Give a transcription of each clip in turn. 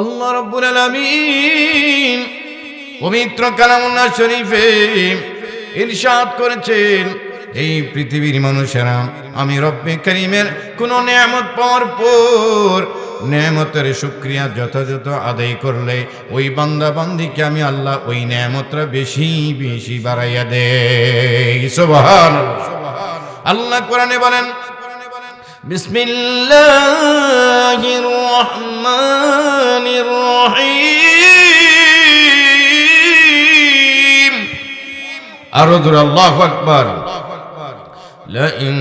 আল্লাহ রাব্বুল আলামিন পবিত্র কালামুল্লাহ শরীফে ইরশাদ করেছেন, এই পৃথিবীর মানুষেরা আমি রব্বে কারীমের কোন নিয়ামত পাওয়ার পর নেয়ামতের শুকরিয়া যথাযথ আদায় করলে ওই বান্দা বান্দিকে আমি আল্লাহ ওই নেয়ামতটা বেশি বেশি বাড়াইয়া দেই। সুবহানাল্লাহ। আল্লাহ কোরআনে বলেন, বিসমিল্লাহির রহমানির রহিম। আরো জোরে আল্লাহু আকবার। لئن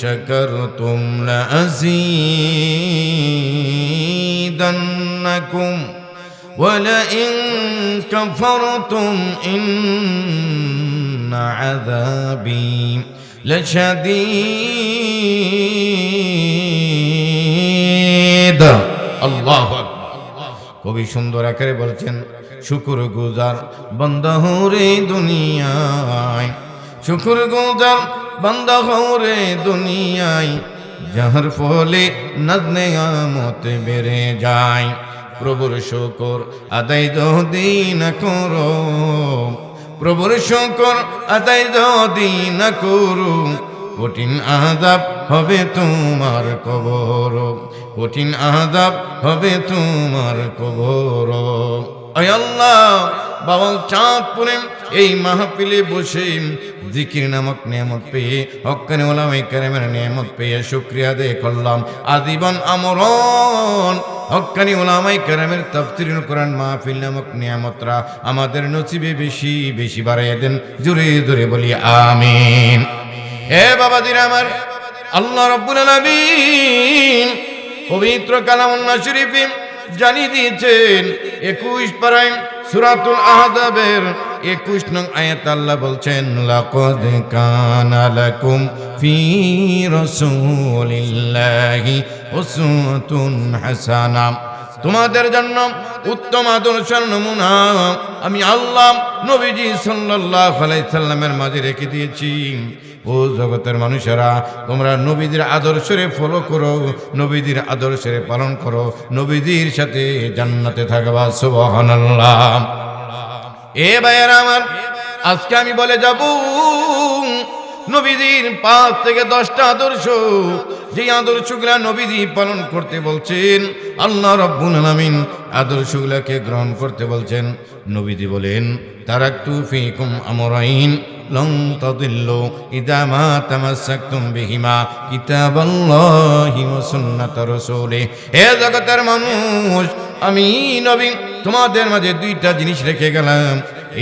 شكرتم لأزيدنكم ولئن كفرتم إن عذابي لشديد। আল্লাহু আকবার। কবি সুন্দর আকারে বলছেন, শুকরগুজার বান্দা হরে দুনিয়ায়, শুকরগুজার বান্দা হরে দুনিয়ায়, যাহার ফলে নাজ নেয়ামত বেড়ে যায়। প্রভুর শুকর আদায় যদি না করো, প্রভুর শুকর আদায় যদি না করো, কঠিন আযাব হবে তোমার কবর, কঠিন আযাব হবে তোমার কবর। আয় আল্লাহ, বাউল চাঁদপুরে এই মাহফিলে বসে জিকির নামক নিয়ামত পেয়ে, হক্কানি উলামায়ে কেরামের নিয়ামত পেয়ে শুকরিয়া আদায় করলাম। আজীবন আমরণ হক্কানি উলামায়ে কেরামের তাফসীরুল কোরআন মাহফিল নামক নিয়ামতরা আমাদের নসিবে বেশি বেশি বাড়াইয়া দেন। জোরে জোরে বলি আমিন। হে বাবাজিরা আমার, আল্লাহ রাব্বুল আলামিন পবিত্র কালামুল্লাহ শরীফে জানিয়ে দিয়েছেন, 21 পারায় সূরাতুল আহজাবের 21 নং আয়াত আল্লাহ বলছেন, লাকাদ কানা লাকুম ফি রাসূলিল্লাহি উসওয়াতুন হাসানা। তোমাদের জন্য উত্তম আদর্শের নমুনা আমি আল্লাহ নবীজি সাল্লাল্লাহু আলাইহি সাল্লামের মাঝে রেখে দিয়েছি। ও জগতের মানুষেরা, তোমরা নবীদের আদর্শরে ফলো করো, নবীদের আদর্শরে পালন করো, নবীদের সাথে জান্নাতে থাকবা। সুবহানাল্লাহ। এ ভাইয়েরা আমার, আজকে আমি বলে যাব নবীদের 5 থেকে 10টা আদর্শ, যে আদর্শগুলা নবীজি পালন করতে বলছেন, আল্লাহ রাব্বুল আলামিন আদর্শগুলাকে গ্রহণ করতে বলছেন। নবীজি বলেন, তারাকতু ফীকুম আমরাইন লন তাদিল্লু ইযা মা তামাসসাকতুম বিহিমা কিতাবাল্লাহি ওয়া সুন্নাত রাসূলিহি। হে জগতের মানুষ, আমি নবী তোমাদের মাঝে 2টা জিনিস রেখে গেলাম।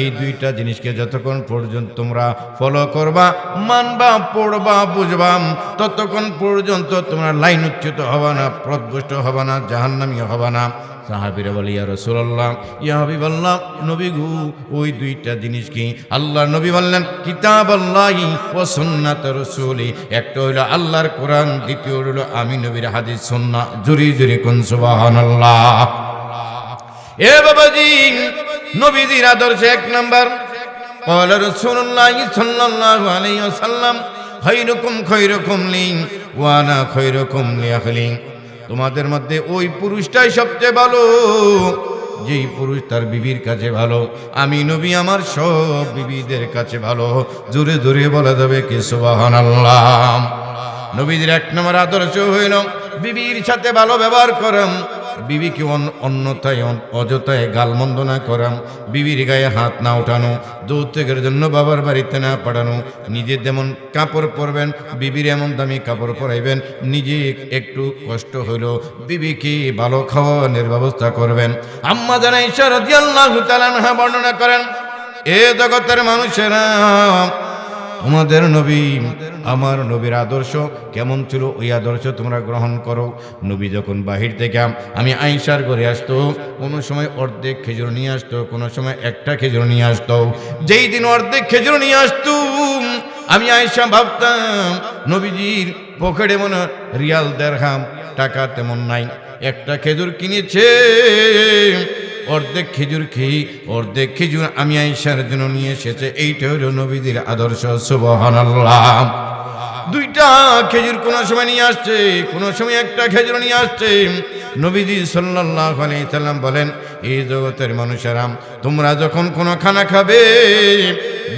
এই 2টা জিনিসকে যতক্ষণ পর্যন্ত তোমরা ফলো করবা, মানবা, পড়বা, বুঝবা, ততক্ষণ পর্যন্ত তোমরা লাইনচ্যুত হবা না, পথভ্রষ্ট হবা না, জাহান্নামী হবা না। সাহাবীরা বলে, ইয়া রাসূলুল্লাহ, ইয়া হাবিবাল্লাহ, নবী গো, ওই 2টা জিনিস কি? আল্লাহর নবী বললেন, কিতাবাল্লাহি ওয়া সুন্নাত রাসূলি। একটা হলো আল্লাহর কোরআন, দ্বিতীয় হলো আমি নবীর হাদিস সুন্নাহ। জোরে জোরে কোন সুবহানাল্লাহ। এ বাবাজি, নবীজির আদর্শ 1 নাম্বার, ক্বালা রাসূলুল্লাহ সাল্লাল্লাহু আলাইহি ওয়াসাল্লাম, খায়রুকুম খায়রুকুম লি ওয়া আনা খায়রুকুম লি আহলি। তোমাদের মধ্যে ওই পুরুষটাই সবচেয়ে ভালো যেই পুরুষ তার বিবির কাছে ভালো। আমি নবী আমার সব বিবিদের কাছে ভালো। জোরে জোরে বলা যাবে কি সুবহানাল্লাহ। নবীজির 1 নম্বর আদর্শ হইল বিবির সাথে ভালো ব্যবহার করাম, বিবিকে অন্যথায় অযথায় গালমন্দ না করাম, বিবির গায়ে হাত না ওঠানো, যৌতুকের জন্য বাবার বাড়িতে না পাঠানো, নিজে যেমন কাপড় পরবেন বিবির এমন দামি কাপড় পরাইবেন, নিজে একটু কষ্ট হইল বিবিকে ভালো খাওয়ানোর ব্যবস্থা করবেন। আম্মা জান আয়েশা রাদিয়াল্লাহু তাআলা আনহা বর্ণনা করেন, এ জগতের মানুষেরা, তোমাদের নবী আমার নবীর আদর্শ কেমন ছিল ওই আদর্শ তোমরা গ্রহণ করো। নবী যখন বাহির থেকে আমি আয়েশার ঘরে আসতো, কোনো সময় অর্ধেক খেজুর নিয়ে আসতো, কোনো সময় একটা খেজুর নিয়ে আসতো। যেই দিন অর্ধেক খেজুর নিয়ে আসতো, আমি আয়েশা ভাবতাম নবীজির পকেটে মনে রিয়াল দেড়হাম টাকা তেমন নাই, একটা খেজুর কিনেছে, অর্ধেক খেজুর খেয়ে অর্ধেক খেজুর আমি আয়েশার জন্য নিয়ে এসেছে। এইটা হলো নবীদের আদর্শ। সুবহানাল্লাহ। দুইটা খেজুর কোন সময় নিয়ে আসছে, কোন সময় একটা খেজুর নিয়ে আসছে। নবীজি সাল্লাল্লাহু আলাইহি সাল্লাম বলেন, এই জগতের মানুষেরা, তোমরা যখন কোনো খানা খাবে,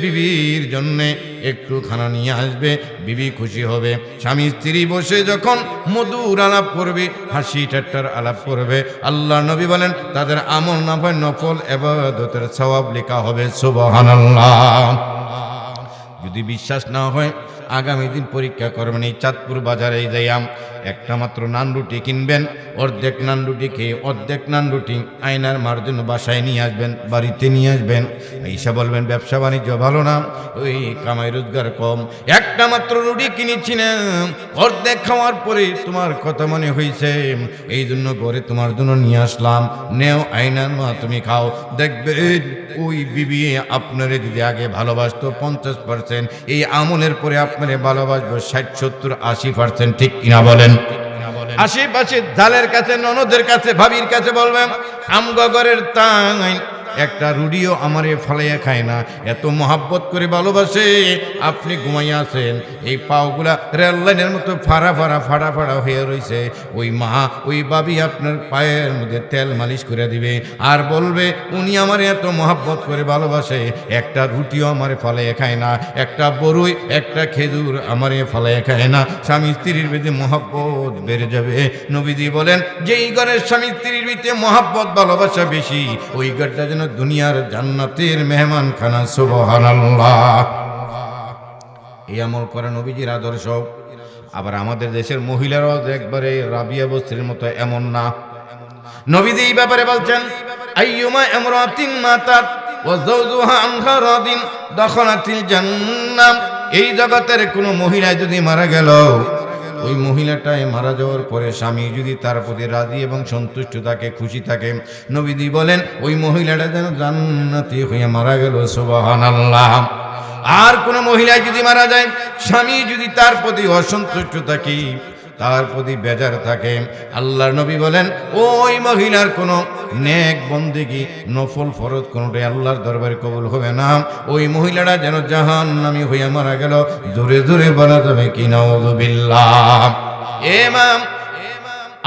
বিবির জন্য একটু খানা নিয়ে আসবে, বিবি খুশি হবে। স্বামী স্ত্রী বসে যখন মধুর আলাপ করবে, হাসি ঠাট্টার আলাপ করবে, আল্লাহ নবী বলেন তাদের আমল নামায় নফল ইবাদতের সওয়াব লেখা হবে। সুবহানাল্লাহ। যদি বিশ্বাস না হয়, আগামী দিন পরীক্ষা করবেন। এই চাঁদপুর বাজারে যাইয়াম একটা মাত্র নান রুটি কিনবেন, অর্ধেক নান রুটি খেয়ে অর্ধেক নান রুটি আয়নার মার জন্য বাসায় নিয়ে আসবেন, বাড়িতে নিয়ে আসবেন। এইসা বলবেন ব্যবসা বাণিজ্য ভালো না, ওই কামাই রোজগার কম। একটা মাত্র রুটি কিনেছি না, অর্ধেক খাওয়ার পরে তোমার কথা মনে হয়েছে, এই জন্য ঘরে তোমার জন্য নিয়ে আসলাম, নেও আয়নার মা তুমি খাও। দেখবে ওই বিবি আপনারে যদি আগে ভালোবাসতো 50%, এই আমলের পরে আপনারে ভালোবাসবো 60, 70, 80%। ঠিক কিনা বলেন? আশেপাশে জালের কাছে, ননদের কাছে, ভাবির কাছে বলবেন, আমগরের তাই একটা রুডিও আমারে ফালাইয়া খায় না, এত মহাব্বত করে ভালোবাসে। আপনি ঘুমাইয়া আছেন, এই পাওগুলা রেল লাইনের মতো ফাড়া ফাড়া ফাড়া ফাড়া হয়ে রয়েছে, ওই মা ওই বাবি আপনার পায়ের মধ্যে তেল মালিশ করে দিবে আর বলবে উনি আমারে এত মহাব্বত করে ভালোবাসে, একটা রুটিও আমারে ফালাইয়া খায় না, একটা বড়ুই একটা খেজুর আমারে ফালাইয়া খায় না। স্বামী স্ত্রীর ভিতরে মহাব্বত বেড়ে যাবে। নবীজি বলেন, যেই ঘরের স্বামী স্ত্রীর ভিতরে মহাব্বত ভালোবাসা বেশি, ওই ঘরটা যেন দুনিয়ার জান্নাতের মেহমান খানা। সুবহানাল্লাহ। এই আমল করে নবীজির আদর্শ। আবার আমাদের দেশের মহিলারাও একবারে রাবিয়া বস্তির মতো এমন না। নবীজি এই ব্যাপারে বলছেন, আইয়ুমা ইমরাতিন মাতাত ওয়া যাওজুহা আনহা রাদিন দাখালাতিল জান্নাহ। এই জগতের কোনো মহিলা যদি মারা গেল, ওই মহিলাটাই মারা যাওয়ার পরে স্বামী যদি তার প্রতি রাজি এবং সন্তুষ্ট থাকে, খুশি থাকে, নবীজি বলেন ওই মহিলাটা যেন জান্নাতি হয়ে মারা গেল। সুবহানাল্লাহ। আর কোন মহিলা যদি মারা যায়, স্বামী যদি তার প্রতি অসন্তুষ্ট থাকে, তার প্রতি বেজার থাকে, আল্লাহর নবী বলেন ওই মহিলার কোনো নেক বন্দেগী নফল ফরজ কোনোটাই আল্লাহর দরবারে কবুল হবে না। ওই মহিলাটা যেন জাহান্নামী হইয়া মারা গেল। জোরে জোরে বলা যাবে কি নাউযুবিল্লাহ। ইমাম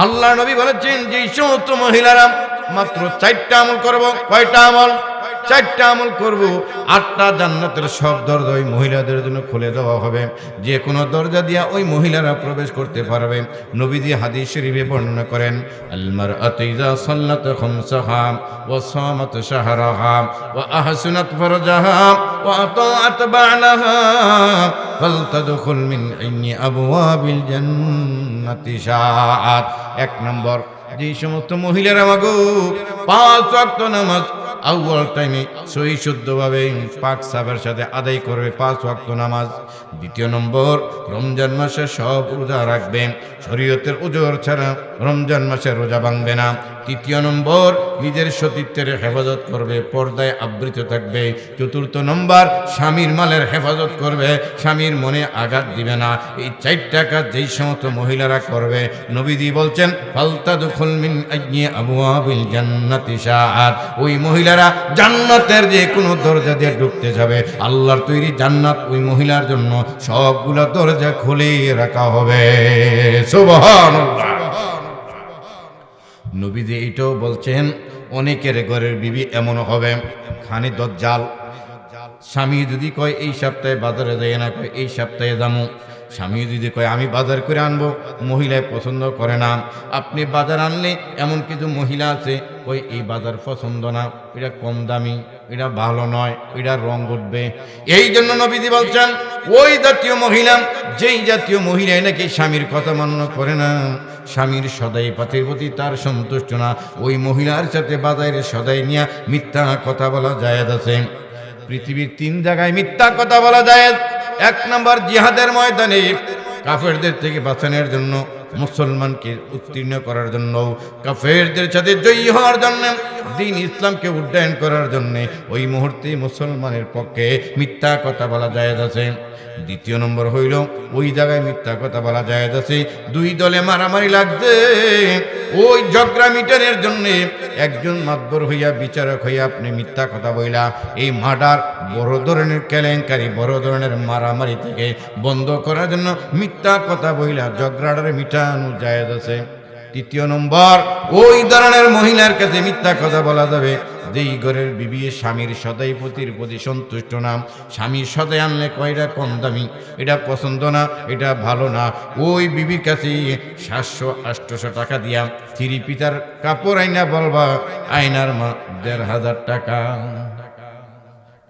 আল্লাহর নবী বলেছেন, যে সমস্ত মহিলারা মাত্র 4টা আমল করব। কয়টা আমল? 4টা আমল করব, 8টা জান্নাতের সব দরজা ওই মহিলাদের জন্য খুলে দেওয়া হবে। যে কোনো দরজা দিয়া ওই মহিলারা প্রবেশ করতে পারবে। নবীজি হাদিস শরীফে বর্ণনা করেন, আল মারআতু ইযা সাল্লাত খামসাহা ওয়া সামাত শাহরাহা ওয়া আহসানাত ফারজাহা ওয়া আতাআত বা'লাহা ফালতাদখুল মিন আইয়ি আবওয়াবিল জান্নাতি শাআত। 1 নম্বর, যে সমস্ত মহিলারা মাগো 5 ওয়াক্ত নামাজ আউয়াল টাইমে সহি শুদ্ধভাবে পাক সাবের সাথে আদায় করবে 5 ওয়াক্ত নামাজ। 2 নম্বর, রমজান মাসে সব রোজা রাখবে, শরীয়তের ওজর ছাড়া রমজান মাসে রোজা ভাঙবে না। 3 নম্বর, নিজের সতীত্বের হেফাজত করবে, পর্দায় আবৃত থাকবে। 4 নম্বর, স্বামীর মালের হেফাজত করবে, স্বামীর মনে আঘাত দিবে না। এই 4টা কাজ যেই সমস্ত মহিলারা করবে, নবীজি বলছেন ফালতাদখুল মিন আইয়ি আবওয়াবিল জান্নাতি শাআত। ওই মহিলারা জান্নাতের যে কোনো দরজা দিয়ে ঢুকতে যাবে, আল্লাহর তৈরি জান্নাত ওই মহিলার জন্য সবগুলা দরজা খুলে রাখা হবে। সুবহানাল্লাহ। নবীজি এইটাও বলছেন, অনেকের ঘরের বিবি এমন হবে খানি দজ্জাল। স্বামী যদি কয় এই সপ্তাহে বাজারে যাই না, কয় এই সপ্তাহে যাবো। স্বামী যদি কয় আমি বাজার করে আনবো, মহিলায় পছন্দ করে না। আপনি বাজার আনলে এমন কিছু মহিলা আছে, ওই এই বাজার পছন্দ না, এটা কম দামি, এটা ভালো নয়, এটা রং উঠবে। এই জন্য নবীজি বলছেন, ওই জাতীয় মহিলা, যেই জাতীয় মহিলা নাকি স্বামীর কথা মান্য করে না, স্বামীর সদাই পাতির প্রতি তার সন্তুষ্ট না, ওই মহিলার সাথে বাজারে সদাই নিয়ে মিথ্যা কথা বলা জায়েজ আছে। পৃথিবীর 3 জায়গায় মিথ্যা কথা বলা জায়েজ। 1 নম্বর, জিহাদের ময়দানে কাফেরদের থেকে বাঁচানোর জন্য, মুসলমানকে উত্তীর্ণ করার জন্য, কাফেরদের সাথে জয়ী হওয়ার জন্য দিন ইসলামকে উড্ডয়ন করার জন্য ওই মুহূর্তে মুসলমানের পক্ষে মিথ্যা কথা বলা জায়েজ আছে। দ্বিতীয় নম্বর হইল ওই জায়গায় মিথ্যা কথা বলা জায়েজ আছে। দুই দলে মারামারি লাগছে, ওই ঝগড়া মিটানের জন্য একজন মাতবর হইয়া বিচারক হইয়া আপনি মিথ্যা কথা বইলা এই মার্ডার বড় ধরনের কেলেঙ্কারি, বড় ধরনের মারামারি থেকে বন্ধ করার জন্য মিথ্যা কথা বইলা ঝগড়াটারে মিটানো জায়েজ আছে। তৃতীয় নম্বর, ওই ধরনের মহিলার কাছে মিথ্যা কথা বলা যাবে যেই ঘরের বিবি স্বামীর সদাই পতির প্রতি সন্তুষ্ট না, স্বামীর সদাই আনলে কয়টা কম দামি, এটা পছন্দ না, এটা ভালো না, ওই বিবির কাছে 700-800 টাকা দিয়া থ্রি পিতার কাপড় আইনা বলবা আইনার মা 1500 টাকা,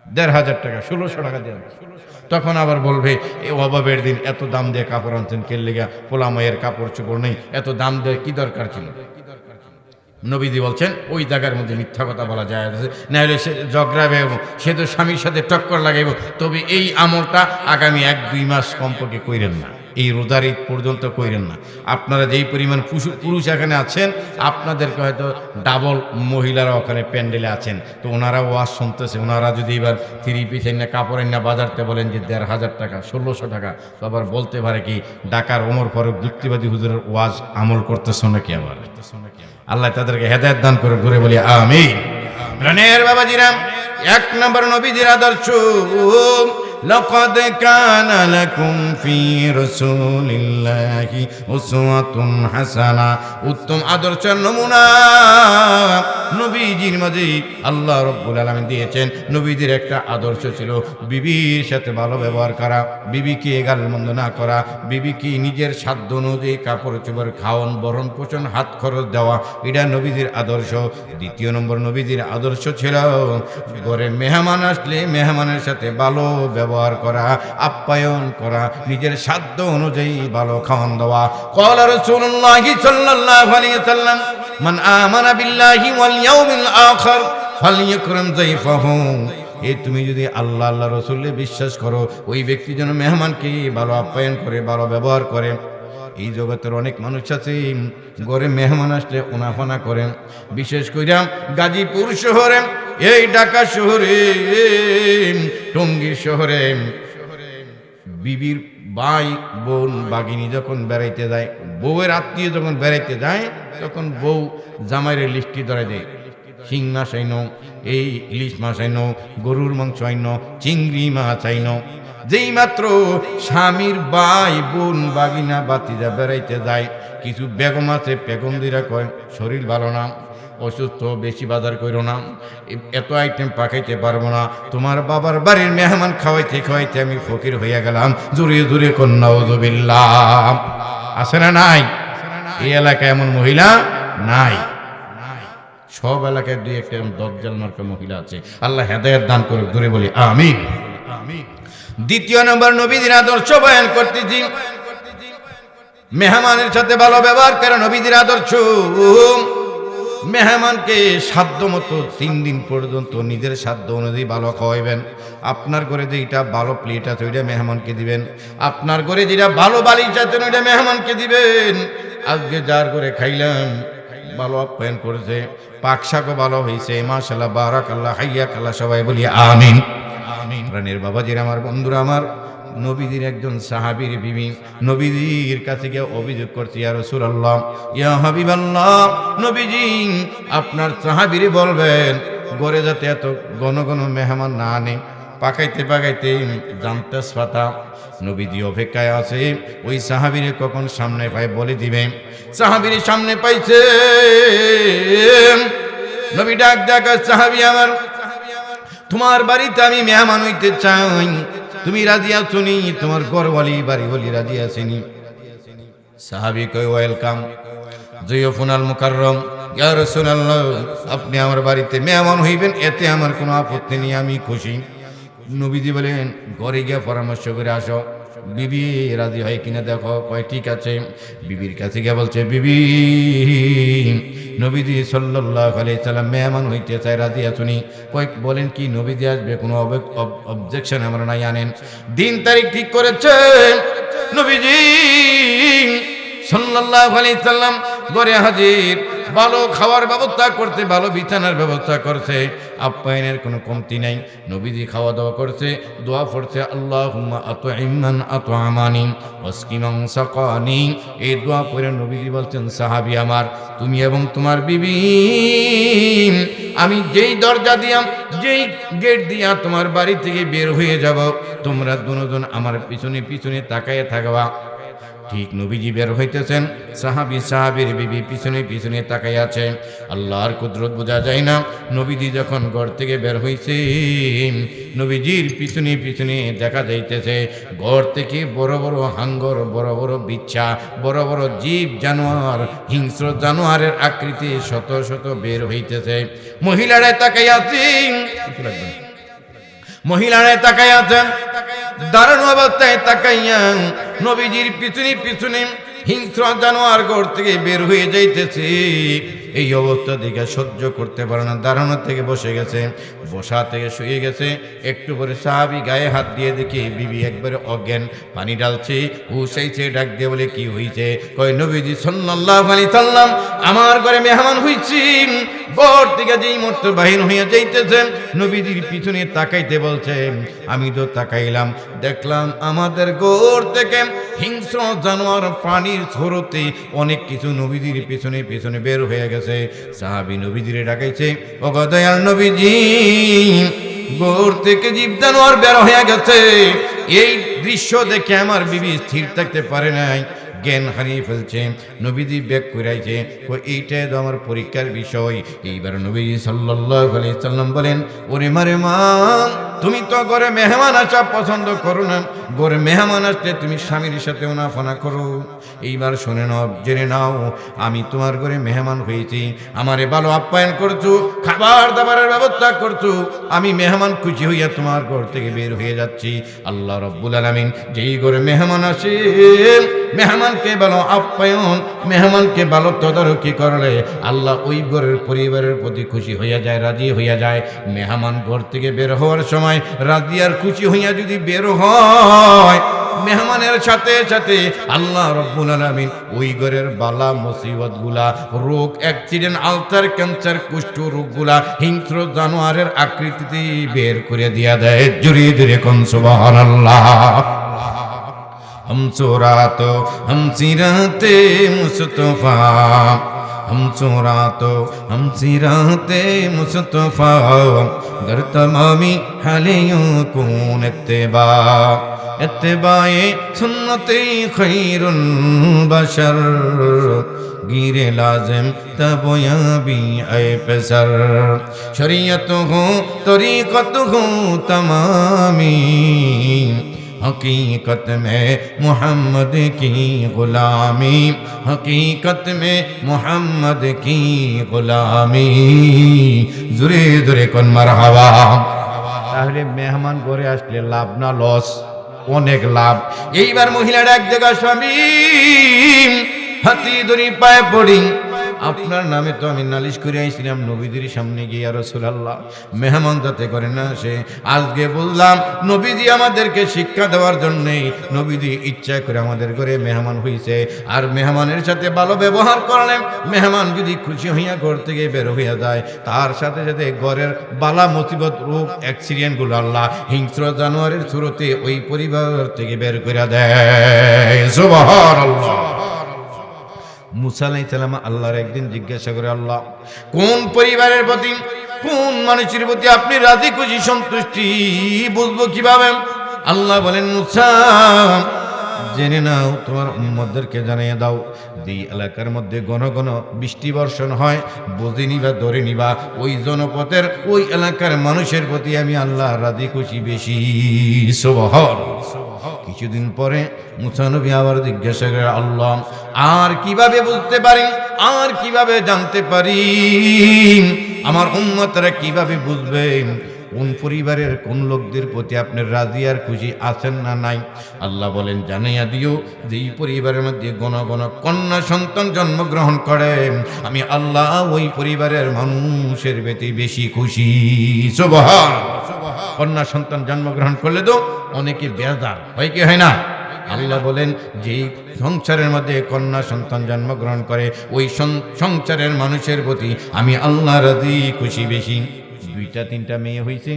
1500 টাকা, 1600 টাকা দেন। তখন আবার বলবে এ অভাবের দিন এত দাম দিয়ে কাপড় আনছেন কে লেগা, পোলা মায়ের কাপড় চোপড় নেই, এত দাম দিয়ে কি দরকার ছিল। নবীজি বলছেন ওই জায়গার মধ্যে মিথ্যা কথা বলা যায় না, হলে সে ঝগড়াবে, সে তো স্বামীর সাথে টক্কর লাগাইব। তবে এই আমলটা আগামী 1-2 মাস কমপক্ষে কইরেন না, এই রোজার ঈদ পর্যন্ত কইরেন না। আপনারা যেই পরিমাণ পুরুষ এখানে আছেন, আপনাদেরকে হয়তো ডাবল মহিলারা ওখানে প্যান্ডেলে আছেন, তো ওনারা ওয়াজ শুনতেছে, ওনারা যদি এবার থ্রি পিস না কাপড় না বাজারতে বলেন যে 1500 টাকা 1600 টাকা, তো আবার বলতে পারে কি ঢাকার ওমর ফারুক যুক্তিবাদী হুজুরের ওয়াজ আমল করতেছ নাকি। আবার আল্লাহ তাদেরকে হেদায়েত দান করে, ঘুরে বলি আমিন। প্রাণের বাবাজিরা, 1 নম্বর নবীজির আদর্শ, লাকাদ কানা লাকুম ফি রাসূলিল্লাহি উসওয়াতুন হাসানা, উত্তম আদর্শের নমুনা নবীজির মাঝে আল্লাহ রাব্বুল আলামিন দিয়েছেন। নবীজির একটা আদর্শ ছিল বিবির সাথে ভালো ব্যবহার করা, বিবিকে গালমন্দ না করা, বিবিকে নিজের সাধ্য অনুযায়ী কাপড় চোপড়, খাওয়ান, বরণ পোষণ, হাত খরচ দেওয়া, এটা নবীজির আদর্শ। দ্বিতীয় নম্বর নবীজির আদর্শ ছিল ঘরে মেহমান আসলে মেহমানের সাথে ভালো ব্যবহার করা, আপ্যায়ন করা, নিজের সাধ্য অনুযায়ী ভালো খাওয়ান দেওয়া। ক্বালা রাসূলুল্লাহি সাল্লাল্লাহু আলাইহি ওয়াসাল্লাম মান আমানা বিল্লাহি ওয়াল ইয়াউমিল আখির ফালইকরাম যায়ফাহু, এই তুমি যদি আল্লাহ রাসূলে বিশ্বাস করো, ওই ব্যক্তি যেন মেহমানকে ভালো আপ্যায়ন করে, ভালো ব্যবহার করে। এই জগতের অনেক মানুষ আছে ঘরে মেহমান আসলে ওনাফানা করেন, বিশেষ করে গাজীপুর শহরে, এই ঢাকা শহরে, টঙ্গী শহরে বিবির ভাই বোন বাগিনী যখন বেড়াইতে যায়, বউয়ের আত্মীয় যখন বেড়াইতে যায়, তখন বউ জামাইয়ের লিস্টি ধরে দেয়, শিং মাছ আইন, এই ইলিশ মাছ আইন, গরুর মাংস আইন, চিংড়ি মাছ আইন। যেই মাত্র স্বামীর ভাই বোন বাগিনা বাতিজা বেড়াইতে যায়, কিছু বেগম আছে, বেগমদিরা কয় শরীর ভালো না, অসুস্থ, বেশি বাজার করো না, এত আইটেম পাকাইতে পারবো না, তোমার বাবার বাড়ির মেহমান খাওয়াইতে খাওয়াইতে আমি ফকির হইয়া গেলাম, জোরে জোরে কন্যাউযুবিল্লাহ। আছে না নাই? এই এলাকায় এমন মহিলা নাই, সব এলাকায় 2-1 দজ্জাল মার্কা মহিলা আছে। আল্লাহ হেদায়েত দান করে, জোরে বলি আমিন। দ্বিতীয় নম্বর নবীজির আদর্শ বয়ান করতেছি, মেহমানের সাথে ভালো ব্যবহার করে নবীজির আদর্শ। মেহমানকে সাধ্য মতো 3 দিন পর্যন্ত নিজের সাধ্য অনুযায়ী ভালো খাওয়াইবেন। আপনার ঘরে যেটা ভালো প্লেট আছে ওইটা মেহমানকে দিবেন, আপনার ঘরে যেটা ভালো বালিশ আছে ওইটা মেহমানকে দিবেন। আজকে যার ঘরে খাইলাম ভালো আপ্যায়ন করেছে, পাক শাকও ভালো হয়েছে, মাশাআল্লাহ বারাকাল্লাহ হাইয়াকাল্লাহ, সবাই বলি আমিন। প্রাণের বাবাজির, আমার বন্ধুরা, আমার নবীজির একজন সাহাবীর বিবি নবীজির কাছে গিয়ে অভিযোগ করছে, ইয়া রাসূলুল্লাহ, ইয়া হাবিবাল্লাহ, নবীজি আপনার সাহাবীরে বলবেন ঘরে যাতে এত ঘন ঘন মেহমান না আনে, পাকাইতে পাকাইতে জানতেস পাতা। নবীজি অপেক্ষায় আছে ওই সাহাবীরে কখন সামনে পায় বলে দিবে। সাহাবীর সামনে পাইছে, নবী ডাক ডাক, সাহাবী আমার, তোমার বাড়িতে আমি মেহমান হইতে চাই, তুমি রাজি আছো নি? তোমার ঘরওয়ালি বাড়িওয়ালি রাজি আছেনি? সাহাবী কয় ওয়েলকাম যুয়ফুনাল মুকাররম, ইয়া রাসূলুল্লাহ, আপনি আমার বাড়িতে মেহমান হইবেন, এতে আমার কোনো আপত্তি নেই, আমি খুশি। নবীজি বলেন ঘরে গিয়ে পরামর্শ করে আসো, বিবি রাজি হয় কিনা দেখো। কয় ঠিক আছে। বিবির কাছে গিয়ে বলছে, বিবি, নবীজি সাল্লাল্লাহু আলাইহি সাল্লাম মেহমান হইতে চায়, রাজি আছুনি? কয় বলেন কি, নবীজি আসবে, কোনো অবজেকশন আমরা নাই, আনেন। দিন তারিখ ঠিক করেছে নবীজি সাল্লাল্লাহু আলাইহি সাল্লাম ঘরে হাজির। ভালো খাওয়ার ব্যবস্থা করতে, ভালো বিছানার ব্যবস্থা করছে, আপ্যায়নের কোনো কমতি নাই। নবীজি খাওয়া দাওয়া করছে, দোয়া পড়ছে, আল্লাহুম্মা আতইমান আতআমানি ওয়াসকিমান সাকানি। এই দোয়া পড়ে নবীজি বলছেন, সাহাবী আমার, তুমি এবং তোমার বিবি, আমি যেই দরজা দিয়া, যেই গেট দিয়া তোমার বাড়ি থেকে বের হয়ে যাব, তোমরা দুজন আমার পিছনে পিছনে তাকাইয়া থাকবা। ঠিক নবীজি বের হইতেছেন, সাহাবীর বিবি পিছনে পিছনে তাকাই আছে। আল্লাহর কুদরত বোঝা যায় না। নবীজি যখন ঘর থেকে বের হইছে, নবীজির পিছনে পিছনে দেখা যাইতেছে ঘর থেকে বড় বড় হাঙ্গর, বড় বড় বিচ্ছা, বড় বড় জীব জানোয়ার, হিংস্র জানোয়ারের আকৃতি শত শত বের হইতেছে। মহিলারা তাকাই আছে, মহিলারা তাকাই আছেন, দাঁড়ানো অবস্থায় তাকাইয়া নবীজির পিছনে পিছনে হিংস্র জানোয়ার ঘর থেকে বের হয়ে যাইতেছে। এই অবস্থা দেখে সহ্য করতে পারে না, দাঁড়ানো থেকে বসে গেছে, বসা থেকে শুয়ে গেছে। একটু পরে সাহাবী গায়ে হাত দিয়ে দেখি বিবি একবারে অজ্ঞান, পানি ঢালছে, হুসাইছে, ডাক দিয়ে বলে কি হইছে? কয় নবীজি সাল্লাল্লাহু আলাইহি সাল্লাম আমার ঘরে মেহমান হইছি। ঘর থেকে যেই মুহূর্তে বাহির হইয়া যাইতেছে, নবীজির পিছনে তাকাইতে বলছেন। আমি তো তাকাইলাম, দেখলাম আমাদের ঘর থেকে হিংস্র জানোয়ার পানির স্রোতে অনেক কিছু নবীজির পিছনে পিছনে বের হয়ে গেছে। সাহাবী নবীজিরে ডাকাইছে, ও গো দয়াল নবীজি, ঘর থেকে জীব জানোয়ার বের হয়ে গেছে। এই দৃশ্য দেখে আমার বিবি স্থির থাকতে পারে নাই, জ্ঞান হারিয়ে ফেলছে। নবীজি ব্যাগ করাইছে, এইটাই তো আমার পরীক্ষার বিষয়। এইবার নবীজি সাল্লাল্লাহু আলাইহি সাল্লাম বলেন, ওরে মারে মা, তুমি তো ঘরে মেহমান আসা পছন্দ করো না, ঘরে মেহমান আসলে তুমি স্বামীর সাথে ওনাফানা করো। এইবার শুনে নাও, জেনে নাও, আমি তোমার ঘরে মেহমান হয়েছি, আমারে ভালো আপ্যায়ন করছো, খাবার দাবারের ব্যবস্থা করছো, আমি মেহমান খুশি হইয়া তোমার ঘর থেকে বের হয়ে যাচ্ছি। আল্লাহ রাব্বুল আলামিন যেই ঘরে মেহমান আসে, মেহমানকে ভালো আপ্যায়ন, মেহমানকে ভালো তদারকি করলে আল্লাহ ওই ঘরের পরিবারের প্রতি খুশি হইয়া যায়, রাজি হইয়া যায়। মেহমান ঘর থেকে বের হওয়ার সময় রাজি আর খুশি হইয়া যদি বের হয়, মেহমানের সাথে সাথে আল্লাহ রাব্বুল আলামিন ওই ঘরের বালা মুসিবত গুলা, রোগ, অ্যাক্সিডেন্ট, আলসার, ক্যান্সার, কুষ্ঠ রোগগুলা হিংস্র জানোয়ারের আকৃতিতে বের করে দিয়া দেয়। জোরে জোরে কোন সুবহানাল্লাহ। हम चोरातो हम सिराते मुस्तफा, हम चोरातो हम सिराते मुस्तफा, गर तमामी हालियों कौन इत्तिबा, इत्तिबाए सुन्नते खैरुल बशर, गिरे लाजिम तबयाबी ऐ पेसर, शरीयत हो तरीक़त हो तमामी, हकीकत में मोहम्मद की गुलामी, हकीकत में मोहम्मद की गुलामी। जुरे जुरे कोन मरहबा। তাহলে মেহমান ঘরে আসলে লাভ না লস? অনেক লাভ। এইবার মহিলাটা এক জায়গা, স্বামী হাতি ধরি পায়ে পড়ি, আপনার নামে তো আমি নালিশ করে আইছিলাম নবীজির সামনে গিয়ে, রাসূলুল্লাহ মেহমান যাতে করে না সে, আজকে বললাম নবীজি আমাদেরকে শিক্ষা দেওয়ার জন্যে, নবীজি ইচ্ছা করে আমাদের ঘরে মেহমান হইছে, আর মেহমানের সাথে ভালো ব্যবহার করলেন, মেহমান যদি খুশি হইয়া ঘর থেকে বের হইয়া যায়, তার সাথে সাথে ঘরের বালা মুসিবত, রোগ, অ্যাক্সিডেন্ট গুলো আল্লাহ হিংস্র জানোয়ারের সুরতে ওই পরিবার থেকে বের করে দেয়। সুবহানাল্লাহ। মুসা আলাইহিস সালাম আল্লাহর একদিন জিজ্ঞাসা করে, আল্লাহ কোন পরিবারের প্রতি, কোন মানুষের প্রতি আপনি রাজি খুশি সন্তুষ্টি বুঝবো কিভাবে? আল্লাহ বলেন, মুসা জেনে নাও, তোমার উম্মতদেরকে জানিয়ে দাও, যেই এলাকার মধ্যে ঘন ঘন বৃষ্টি বর্ষণ হয়, বুঝে নিবা, ধরে নিবা, ওই জনপদের ওই এলাকার মানুষের প্রতি আমি আল্লাহ রাজি খুশি বেশি। সুবহানাল্লাহ। কিছুদিন পরে মুসা নবী আবার জিজ্ঞাসা করে, আল্লাহ আর কিভাবে বুঝতে পারি, আর কিভাবে জানতে পারি, আমার উম্মতরা কিভাবে বুঝবে কোন পরিবারের কোন লোকদের প্রতি আপনার রাজি আর খুশি আছেন না নাই? আল্লাহ বলেন, জানাইয়া দিও যে এই পরিবারের মধ্যে ঘন ঘন কন্যা সন্তান জন্মগ্রহণ করে, আমি আল্লাহ ওই পরিবারের মানুষের প্রতি বেশি খুশি। সুবহানাল্লাহ। কন্যা সন্তান জন্মগ্রহণ করলে তো অনেকে বেজার হয়, কি হয় না? আল্লাহ বলেন যেই সংসারের মধ্যে কন্যা সন্তান জন্মগ্রহণ করে ওই সংসারের মানুষের প্রতি আমি আল্লাহ রাজি খুশি বেশি। 2টা 3টা মেয়ে হয়েছে,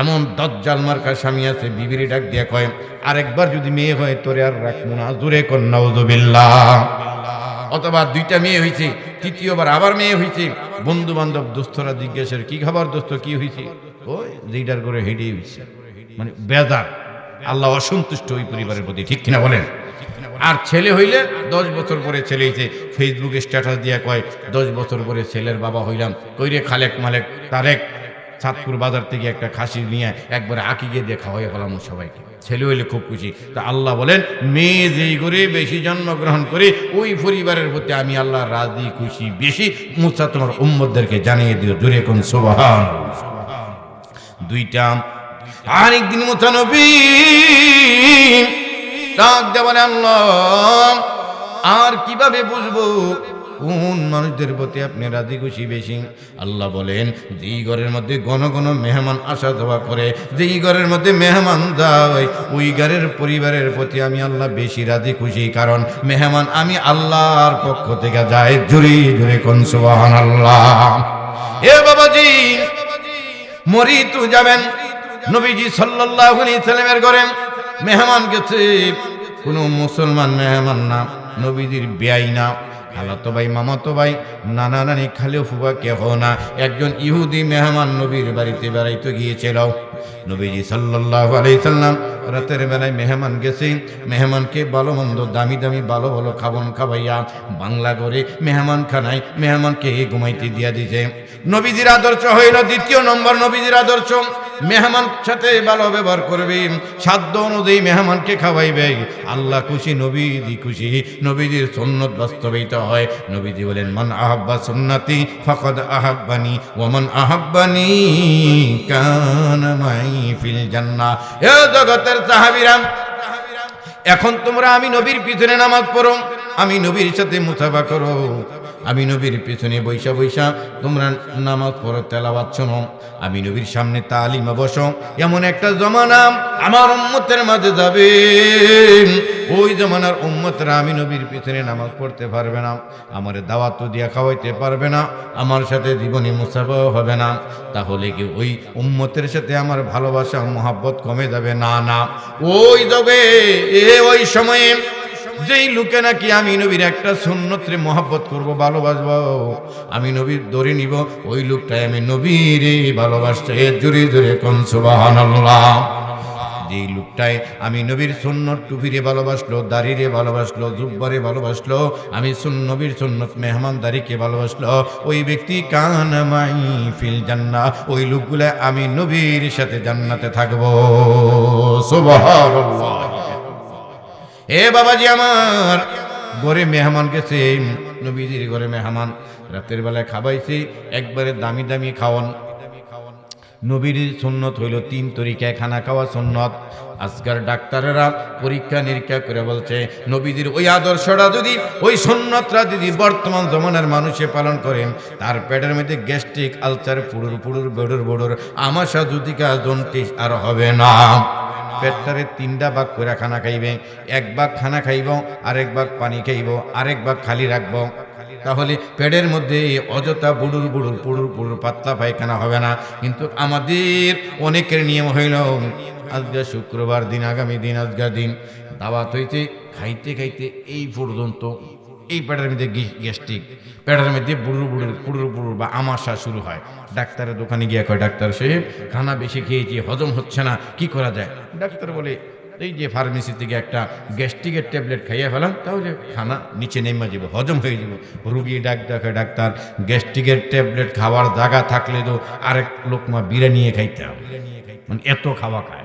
এমন দজ্জাল মার্কা স্বামী আছে, বিবির ডাক দিয়া কয় আরেকবার যদি মেয়ে হয় তোরে আর রাখবো না, জোরে কর নাউযুবিল্লাহ। অথবা 2টা মেয়ে হয়েছে, তৃতীয়বার আবার মেয়ে হয়েছে, বন্ধু বান্ধব দোস্তরা জিজ্ঞাসা কি খবর দোস্ত কি হয়েছে, ওই যেটার করে হেঁটেই হয়েছে, মানে বেজার। আল্লাহ অসন্তুষ্ট ওই পরিবারের প্রতি, ঠিক কিনা বলেন? আর ছেলে হইলে 10 বছর পরে ছেলে হইছে, ফেসবুকে স্ট্যাটাস দিয়া কয় 10 বছর পরে ছেলের বাবা হইলাম, কইরে খালেক মালেক তারেক চাঁদপুর বাজার থেকে একটা খাসি নিয়ে একবারে আকিকে দিয়ে খাওয়াই ফেলাম সবাইকে, ছেলে হইলে খুব খুশি। তা আল্লাহ বলেন মেয়ে যেই করে বেশি জন্মগ্রহণ করে ওই পরিবারের প্রতি আমি আল্লাহ রাজি খুশি বেশি। মুসা তোমার উম্মতদেরকে জানিয়ে দিও, জোরে কোন সুবহানাল্লাহ। 2টা আরেকদিন মুসা নবী ডাক দেওয়ানে আল্লাহ আর কিভাবে বুঝবো কোন মানুষদের প্রতি আপনি রাজি খুশি বেশি? আল্লাহ বলেন যেই ঘরের মধ্যে ঘন ঘন মেহমান আসা যাওয়া করে, যেই ঘরের মধ্যে মেহমান যায় ওই ঘরের পরিবারের প্রতি আমি আল্লাহ বেশি রাজি খুশি, কারণ মেহমান আমি আল্লাহর পক্ষ থেকে যায়। জোরে জোরে কোন সুবহানাল্লাহ। এ বাবাজি মরি তো যাবেন, নবীজি সাল্লাল্লাহু আলাইহি সাল্লামের ঘরে মেহমান গেছে, কোনো মুসলমান মেহমান না, নবীজির বেয়াই না, খালাতো ভাই মামাতো ভাই নানা নানি খালেও ফুফা কেহ না, একজন ইহুদি মেহমান নবীর বাড়িতে বেড়াইতে গিয়েছিল। নবীজি সাল্লাল্লাহু আলাইহি সাল্লাম রাতের বেলায় মেহমান গেছে, মেহমানকে ভালো মন্দ দামি দামি ভালো ভালো খাবন খাবাইয়া বাংলা করে মেহমান খানায় মেহমানকে ঘুমাইতে দিয়া দিছে। নবীজির আদর্শ হইল 2 নম্বর, নবীজির আদর্শ মেহমান সাথে ভালো ব্যবহার করবে, সাধ্য অনুযায়ী মেহমানকে খাওয়াইবে, আল্লাহ খুশি নবীজি খুশি, নবীজির সুন্নত বাস্তবায়িত হয়। নবীজি বলেন মান আহাব্বা সুন্নতি ফাকাদ আহাব্বানি ওয়া মান আহাব্বানি কানা মাই ফিল জান্নাহ। এ জগতের সাহাবীরা, এখন তোমরা আমি নবীর পিছনে নামাজ পড়ো, আমি নবীর সাথে মুসাফা করো, আমি নবীর পিছনে বৈশা বৈশা তোমরা নামাজ পড়ো, তেলাওয়াত শোনো, আমি নবীর সামনে তালিমে বসো। এমন একটা জমানা আমার উম্মতের মাঝে যাবে, ওই জমানার উম্মতরা আমি নবীর পিছনে নামাজ পড়তে পারবে না, আমার দাওয়াত দিয়া খাওয়াইতে পারবে না, আমার সাথে জীবনে মুসাফা হবে না, তাহলে কি ওই উম্মতের সাথে আমার ভালোবাসা মহব্বত কমে যাবে? না না, ওই যাবে ওই সময়ে যেই লোকে নাকি আমি নবীর একটা সুন্নতরে মহব্বত করব, ভালোবাসবো, আমি নবীর ধরে নিব, ওই লোকটাই আমি নবীরে ভালোবাসতে। জোরে জোরে কোন সুবহানাল্লাহ। যেই লোকটাই আমি নবীর সুন্নত টুপিরে ভালোবাসলো, দাড়িরে ভালোবাসলো, জুব্বারে ভালোবাসলো, আমি নবীর সুন্নত মেহমানদারিকে ভালোবাসলো, ওই ব্যক্তি কানা মাই ফিল জান্নাহ, ওই লোকগুলা আমি নবীর সাথে জান্নাতে থাকবো। সুবহানাল্লাহ। এ বাবাজি আমার ঘরে মেহমান গেছে, নবীজির ঘরে মেহমান, রাতের বেলায় খাবাইছে, একবারে দামি দামি খাওয়ান। নবীর সুন্নত হইল 3 তরিকায় খানা খাওয়া সুন্নত। আজকাল ডাক্তারেরা পরীক্ষা নিরীক্ষা করে বলছে নবীজির ওই আদর্শটা যদি, ওই সুন্নতটা যদি বর্তমান জমানার মানুষে পালন করেন, তার পেটের মধ্যে গ্যাস্ট্রিক আলসার পুরুর পুরুর বড়ুর বড়ুর আমাশা জুতিকা জন্টিস আর হবে না। পেটটারে 3টা ভাগ করে খানা খাইবে, 1 ভাগ খানা খাইব, আরেক ভাগ পানি খাইব, আরেক ভাগ খালি রাখবো, তাহলে পেটের মধ্যে অযথা বুড়ুর বুড়ুর পুড়ুর পুড়ুর পাতলা পায়খানা হবে না। কিন্তু আমাদের অনেকের নিয়ম হইল আজকে শুক্রবার দিন, আগামী দিন আজকের দিন দাওয়াত হইতে, খাইতে খাইতে এই পর্যন্ত এই পেটের মধ্যে গ্যাস্ট্রিক, পেটের মধ্যে বুড়ুর বুড়ুর পুড়ুর পুড়ুর বা আমাশা শুরু হয়। ডাক্তারের দোকানে গিয়ে কয় ডাক্তার সাহেব খানা বেশি খেয়েছি, হজম হচ্ছে না, কি করা যায়? ডাক্তার বলে এই যে ফার্মেসি থেকে একটা গ্যাস্ট্রিকের ট্যাবলেট খাইয়ে ফেলাম, তাহলে খানা নিচে নেমে যাব, হজম হয়ে যাব। রুগী ডাকে ডাক্তার গ্যাস্ট্রিকের ট্যাবলেট খাওয়ার জায়গা থাকলে তো আরেক লোকমা বিরিয়ানি খাইতে হবে, মানে এত খাওয়া খায়।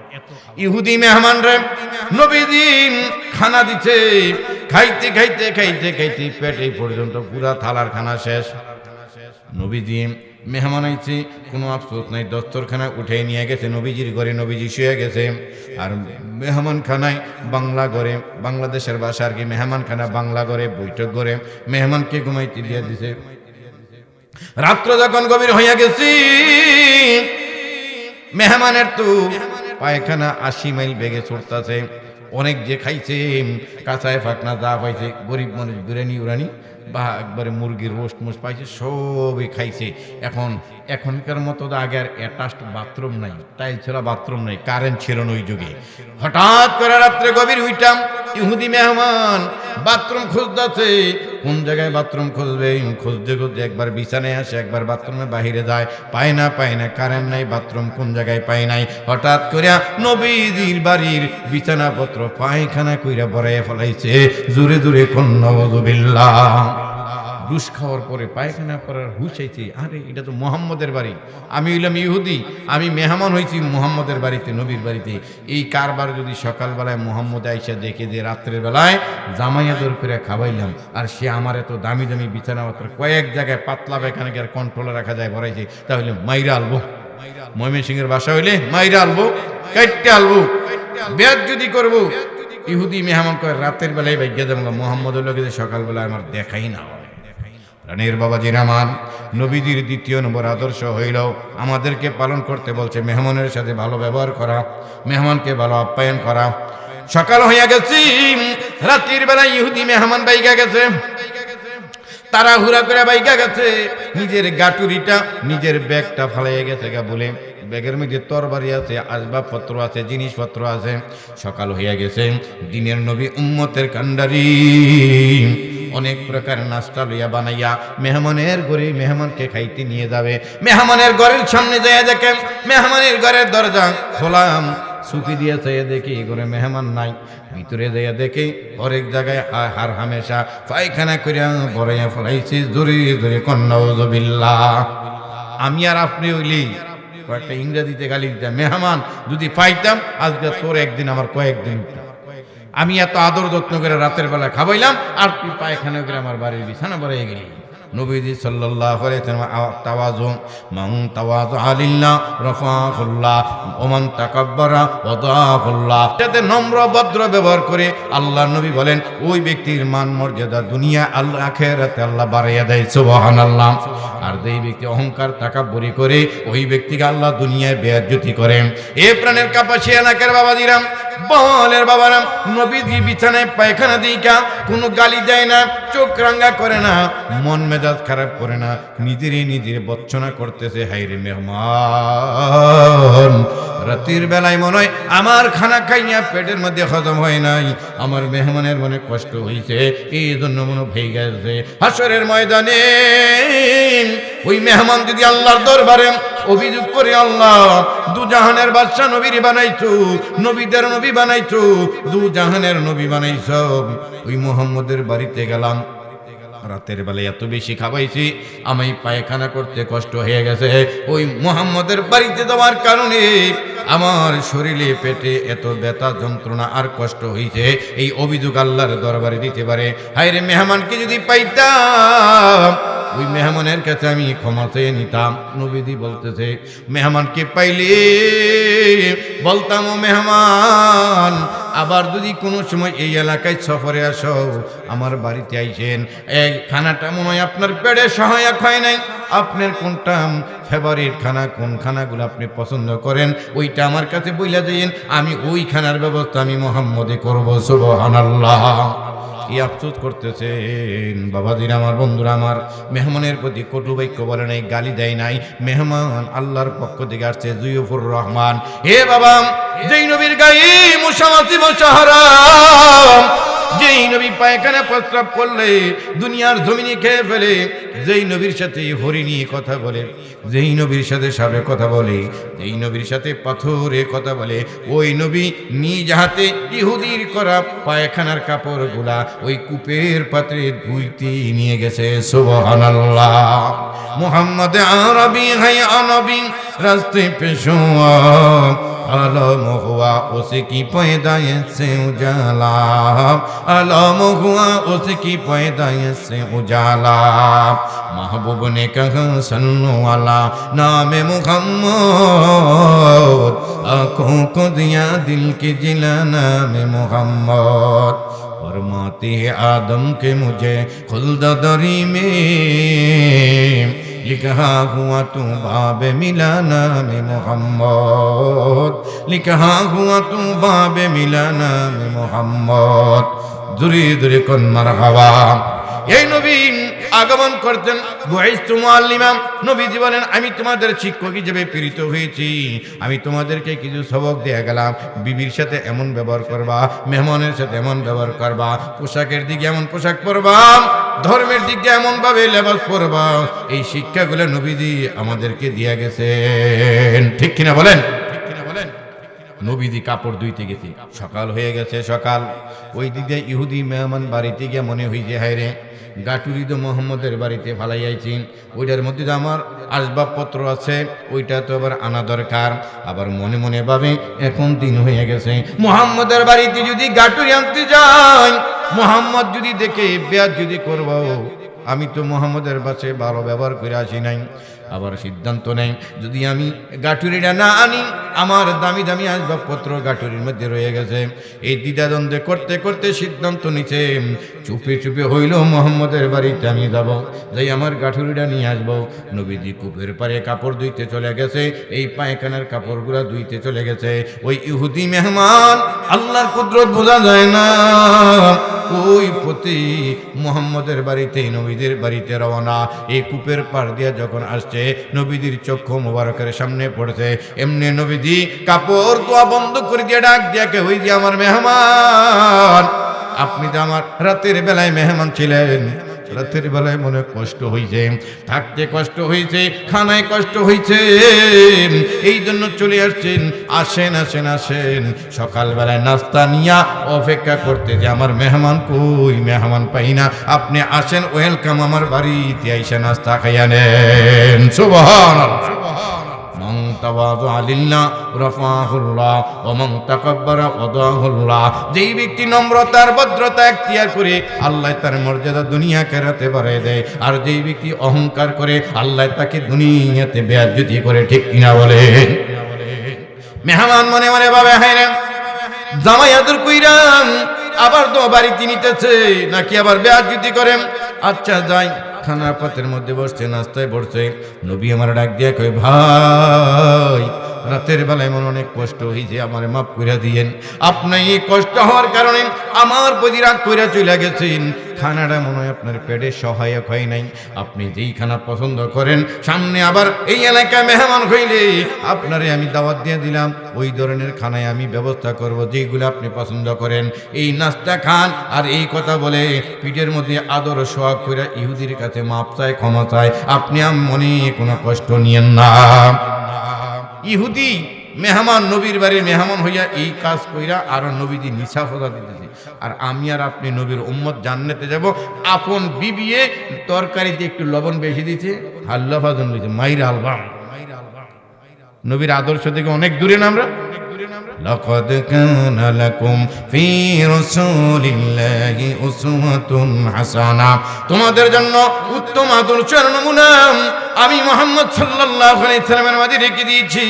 ইহুদি মেহমান রে নবীজি খানা দিচ্ছে, খাইতে খাইতে খাইতে খাইতে পেট এই পর্যন্ত পুরা থালার খানা শেষ। নবীজি মেহমান আইছে, কোনো আফসোস নাই, দস্তরখানা উঠে নিয়ে গেছে নবীজির ঘরে, নবীজি শুয়ে গেছে। আর মেহমান খানায় বাংলা ঘরে, বাংলাদেশের ভাষা আর কি, মেহমান খানা বাংলা ঘরে, বৈঠক ঘরে মেহমানকে ঘুমাইতে দিয়ে দিছে। রাত্র যখন গভীর হইয়া গেছি, মেহমানের তো পায়খানা 80 মাইল বেগে ছুটতেছে, অনেক যে খাইছে, কাঁচায় ফাঁকনা যা পাইছে, গরিব মানুষ বিরিয়ানি উরানি বা একবারে মুরগির রোস্ট মোস্ট পাইছে, সবই খাইছে। এখনকার মতো তো আগে আর অ্যাটাচড বাথরুম নাই, টাইল ছাড়া বাথরুম নাই, কারেন্ট ছিল না ওই যুগে। হঠাৎ করে রাত্রে গভীর উইটাম, ইহুদি মেহমান বাথরুম খুঁজতেছে। কোন জায়গায় বাথরুম খুঁজবে, খুঁজতে খুঁজতে একবার বিছানায় আসে, একবার বাথরুমে বাহিরে যায়, পায় না, কারেন্ট নাই, বাথরুম কোন জায়গায় পায় নাই। হঠাৎ করে নবীজির বাড়ির বিছানাপত্র পায়খানা কইরা ভরাইয়া ফেলাইছে। জোরে জোরে কোন নাউযুবিল্লাহ। ডুস খাওয়ার পরে পায়খানা করার হুশ আইছে, আরে এটা তো মুহাম্মদের বাড়ি, আমি হইলাম ইহুদি, আমি মেহমান হয়েছি মুহাম্মদের বাড়িতে, নবীর বাড়িতে। এই কারবার যদি সকালবেলায় মুহাম্মদ আইসা দেখে যে রাত্রের বেলায় জামাই আদর করে খাওয়াইলাম, আর সে আমার এত দামি দামি বিছানাপত্র কয়েক জায়গায় পাতলা পায়খানাকে আর কন্ট্রোলে রাখা যায় ভরাইছে, তাহলে মাইরা আলবো। ময়মনসিংহের বাসা হইলে মাইরা আলবো, কাইটে আলবো, বেদ যদি করবো। ইহুদি মেহমান করে রাতের বেলায় ভাগ্য দেব মুহাম্মদের লোকে সকালবেলায় আমার দেখাই না হয়। রানের বাবাজির আমার, নবীজির দ্বিতীয় নম্বর আদর্শ হইল আমাদেরকে পালন করতে বলছে মেহমানের সাথে ভালো ব্যবহার করা, মেহমানকে ভালো আপ্যায়ন করা। সকাল হইয়া গেছি, রাত্রির বেলায় ইহুদি মেহমান বাইকা গেছে, তারা হুরা করে বাইকা গেছে, নিজের গাটুরিটা নিজের ব্যাগটা ফালাইয়া গেছে গা বলে। ব্যাগের মধ্যে তরবারি আছে, আসবাবপত্র আছে, জিনিসপত্র আছে। সকাল হইয়া গেছে, দিনের নবী উম্মতের কান্ডারি অনেক প্রকার নাস্তা লইয়া বানাইয়া মেহমানের ঘরে মেহমানকে খাইতে নিয়ে যাবে। মেহমানের ঘরের সামনে যাইয়া দেখেন মেহমানের ঘরের দরজা খোলাম, সুকি দিয়ে চাইয়া দেখি ঘরে মেহমান নাই। ভিতরে যাইয়া দেখি অনেক জায়গায় হার হামেশা পায়খানা করিয়া ভরাইয়া ফেলাইছে। জোরে জোরে নাউযুবিল্লাহ। আমি আর আপনি হইলি কয়েকটা ইংরেজিতে গালি দিতাম, মেহমান যদি পাইতাম আজকে তোর একদিন আমার কয়েকদিন। আমি এত আদর যত্ন করে রাতের বেলা খাবাইলাম, আর তুই পায়খানা করে আমার বাড়ির বিছানা ভরাইয়া গেলি। নবীজি সাল্লাল্লাহু আলাইহি ওয়াসাল্লাম তাওয়াজু মান তাওয়াজু লিল্লাহ রাফাহুল্লাহ ওয়া মান তাকাব্বারা ওয়াদাহুল্লাহ। যাতে নম্র ভদ্র ব্যবহার করে আল্লাহর নবী বলেন ওই ব্যক্তির মান মর্যাদা দুনিয়া আল্লাহ আখিরাতে আল্লাহ বাড়াইয়া দেয়, সুবহানাল্লাহ। আর যেই ব্যক্তি অহংকার তাকাব্বুরি করে ওই ব্যক্তিকে আল্লাহ দুনিয়ায় বেইজ্জতি করেন। এ প্রাণের কাপাসী এলাকার বাবাজিরাম, বলের বাবারাম, নবীজি বিছানায় পায়খানা দিকা কোনো গালি দেয় না, চোখ রাঙ্গা করে না, মন মেজাজ খারাপ করে না, নিজের বচ্চনা করতেছে। হাইরে মেহমান, রাতের বেলায় মনে হয় আমার খানা খাইয়া পেটের মধ্যে হজম হয় নাই, আমার মেহমানের মনে কষ্ট হয়েছে, এই জন্য মনে ভেঙে গেছে। হাসরের ময়দানে ওই মেহমান যদি আল্লাহর দরবারে অভিযোগ করে, আল্লাহ দু জাহানের বাদশা নবীর বানাইছো, নবীদের নবী বানাইছো, দু জাহানের নবী বানাইছো, ওই মুহাম্মদের বাড়িতে গেলাম, রাতের বেলায় এত বেশি খাওয়াইছি, আমি পায়খানা করতে কষ্ট হয়ে গেছে, ওই মুহাম্মদের বাড়িতে যাওয়ার কারণে আমার শরীরে পেটে এত ব্যথা যন্ত্রণা আর কষ্ট হয়েছে, এই অভিযোগ আল্লাহর দরবারে দিতে পারে। হায়রে মেহমানকে যদি পাইতাম, ওই মেহমানের কাছে আমি ক্ষমা চেয়ে নিতাম। নবীজি বলতেছে মেহমানকে পাইলে বলতাম, ও মেহমান, আবার যদি কোনো সময় এই এলাকায় সফরে আসো, আমার বাড়িতে আইছেন, এই খানাটা মনে হয় আপনার পেটে সহায়ক হয় নাই, আপনার কোনটা ফেভারিট খানা, কোন খানাগুলো আপনি পছন্দ করেন, ওইটা আমার কাছে বইলা যাইয়েন, আমি ওই খানার ব্যবস্থা আমি মুহাম্মদে করব। সুবহানাল্লাহ। কি আফসোস করতেছেন বাবাজিরা আমার, বন্ধুরা আমার, মেহমানের প্রতি কটু বাক্য বলে নাই, গালি দেয় নাই, মেহমান আল্লাহর পক্ষ থেকে আসছে, জুয়ুফুর রহমান। হে বাবা, যেই নবীর গায়ে মুসামাসিব হারাম, যেই নবী পায়খানা প্রস্রাব করলে দুনিয়ার জমিনে খেয়ে ফেলে, যেই নবীর সাথে হরিণী কথা বলে, যেই নবীর সাথে সাপে কথা বলে, যেই নবীর সাথে পাথরে কথা বলে, ওই নবী নিজ হাতে ইহুদির করা পায়খানার কাপড় গুলা ওই কূপের পাত্রে ধুইতে নিয়ে গেছে। সুবহানাল্লাহ। মুহাম্মদ আরবি হাই আনবী রাস্তে পেশোয়া, आलम हुआ उसकी पैदाइश से उजाला, आलम हुआ उसकी पैदाइश से उजाला। महबूब ने कहा सल्लु अला नाम मुहम्मद, आँखों को दिया दिल की जिला नाम मुहम्मद। फरमाते हैं आदम के मुझे खुल्द दरी में लिखा हुआ तू बाब मिलाना में मोहम्मद, लिखा हुआ तू बाब मिलाना में मोहम्मद। दूरी दूरी कौन मरहबा। এই নবী আগমন করতেন বুআইস্তু মুআল্লিমা। নবীজি বলেন আমি তোমাদের শিক্ষক হিসেবে প্রেরিত হয়েছি, আমি তোমাদেরকে কিছু সবক দিয়ে গেলাম। বিবির সাথে এমন ব্যবহার করবা, মেহমানের সাথে এমন ব্যবহার করবা, পোশাকের দিকে এমন পোশাক পরবা, ধর্মের দিকে এমন ভাবে লেবাস পরবা। এই শিক্ষাগুলো নবীজি আমাদেরকে দিয়ে গেছেন। ঠিক কিনা বলেন? নবীজি কাপড় ধুইতে গেছে, সকাল হয়ে গেছে। সকাল ওই দিকে ইহুদি মেহমান বাড়িতে গিয়ে মনে হয়েছে হায় রে গাটুরি তো মোহাম্মদের বাড়িতে ফালাই আইছি, ওইটার মধ্যে তো আমার আসবাবপত্র আছে, ওইটা তো আবার আনা দরকার। আবার মনে মনে ভাবে এখন দিন হয়ে গেছে, মোহাম্মদের বাড়িতে যদি গাটুরি আনতে যাই, মোহাম্মদ যদি দেখে বেয়াত যদি করব, আমি তো মোহাম্মদের বাসায় ভালো ব্যবহার করে আসি নাই। আবার সিদ্ধান্ত নেই যদি আমি গাঠুরিটা না আনি, আমার দামি দামি আসবাবপত্র গাঠুরির মধ্যে রয়ে গেছে। এই দ্বিধাদ্বন্দ্বে করতে করতে সিদ্ধান্ত নিচ্ছে চুপে চুপে হইল মোহাম্মদের বাড়িতে আমি যাব, যাই আমার গাঠুরিটা নিয়ে আসবো। নবীজি কূপের পারে কাপড় ধুইতে চলে গেছে, এই পায়খানার কাপড়গুলা ধুইতে চলে গেছে। ওই ইহুদি মেহমান, আল্লাহর কুদরত বোঝা যায় না, ওই প্রতি মোহাম্মদের বাড়িতে নবীদের বাড়িতে রওনা। এই কূপের পার দিয়ে যখন আসছে, নবীদের চক্ষু মোবারকের সামনে পড়ছে, এমনি নবীজি কাপড় তোয়া বন্ধ করে দিয়ে ডাক দিয়ে কে হই যে আমার মেহমান, আপনি তো আমার রাতের বেলায় মেহমান ছিলেন, রাতের বেলায় মনে কষ্ট হয়েছে, থাকতে কষ্ট হয়েছে, খানায় কষ্ট হয়েছে, এই জন্য চলে আসছেন। আসেন আসেন আসেন, সকালবেলায় নাস্তা নিয়া অপেক্ষা করতে যে আমার মেহমান কই, মেহমান পাই না, আপনি আসেন, ওয়েলকাম আমার বাড়িতে আইসা নাস্তা খাইয়া নেন। সুবহানাল্লাহ। মান তাওয়াযা লিল্লাহ রাফাহুল্লাহ ওয়া মান তাকাব্বারা ওয়াদাহুল্লাহ। যেই ব্যক্তি নম্রতার ভদ্রতা এখতিয়ার করে, আল্লাহ তার মর্যাদা দুনিয়া আখিরাতে বাড়ায় দেয়। আর যেই ব্যক্তি অহংকার করে, আল্লাহ তাকে দুনিয়াতে বেয়াজ্জতি করে। ঠিক কিনা বলে? মেহমান মনে মনে ভাবে হায়রে জামাই আদর কইরাম, আবার তো বাড়িতে নিতেছে নাকি আবার বেয়াজ্জতি করেন। আচ্ছা যাই, খানা পাতের মধ্যে বসছে, নাস্তায় বসছে। নবী আমার ডাক দিয়া কই ভাই রাতের বেলায় এমন অনেক কষ্ট হয়েছে, আমার মাফ করে দিয়েন। আপনি এই কষ্ট হওয়ার কারণে আমার প্রতি রাগ কইরা চলে গেছেন, খানাটা মনে হয় আপনার পেটে সহায়ক হয় নাই। আপনি যেই খানা পছন্দ করেন, সামনে আবার এই এলাকায় মেহমান হইলে আপনারে আমি দাওয়াত দিয়ে দিলাম, ওই ধরনের খানায় আমি ব্যবস্থা করব যেইগুলো আপনি পছন্দ করেন। এই নাস্তা খান আর এই কথা বলে পিঠের মধ্যে আদর সোহাগ করে ইহুদির কাছে মাপ চায়, ক্ষমা চায়। আপনি মনে কোনো কষ্ট নিয়েন না। ইহুদি মেহমান, নবীর বাড়ির মেহমান হইয়া এই কাজ কইরা আর নবীজি নিশাফতা দিতেছে, আর আমি আর আপনি নবীর উম্মত জান্নাতে যাব। আপন বিবিয়ে তরকারিতে একটু লবণ বেশি দিছে, হাল্লা ভাজন দিয়েছে, মাইরা আলবাম। নবীর আদর্শ থেকে অনেক দূরে না আমরা। লাকাদ কানা লাকুম ফি রাসূলিল্লাহি উসওয়াতুন হাসানা। তোমাদের জন্য উত্তম আদর্শের নমুনা আমি মুহাম্মদ সাল্লাল্লাহু আলাইহি সাল্লামের মাঝে রেখে দিয়েছি।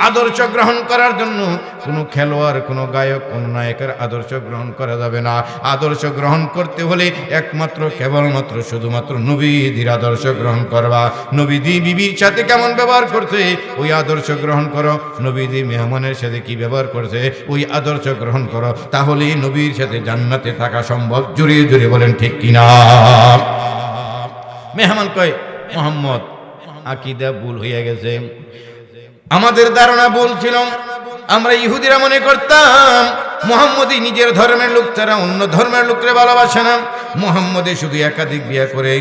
আদর্শ গ্রহণ করার জন্য কোনো খেলোয়াড়, কোনো গায়ক, কোনো নায়কের আদর্শ গ্রহণ করা যাবে না। আদর্শ গ্রহণ করতে হলে একমাত্র কেবলমাত্র শুধুমাত্র নবীদের আদর্শ গ্রহণ করবা। নবীজি বিবির সাথে কেমন ব্যবহার করছে ওই আদর্শ গ্রহণ করো, নবীজি মেহমানের সাথে কি ব্যবহার করছে ওই আদর্শ গ্রহণ করো, তাহলেই নবীর সাথে জান্নাতে থাকা সম্ভব। জোরে জোরে বলেন ঠিক কিনা? মেহমান কয় মুহাম্মদ আকীদা ভুল হয়ে গেছে, আমাদের ধারণা ভুল ছিল। আমরা ইহুদিরা মনে করতাম মুহাম্মদই নিজের ধর্মের লোক ছাড়া অন্য ধর্মের লোককে ভালোবাসে না। মুহাম্মদে শুধু একাধিক বিয়ে করে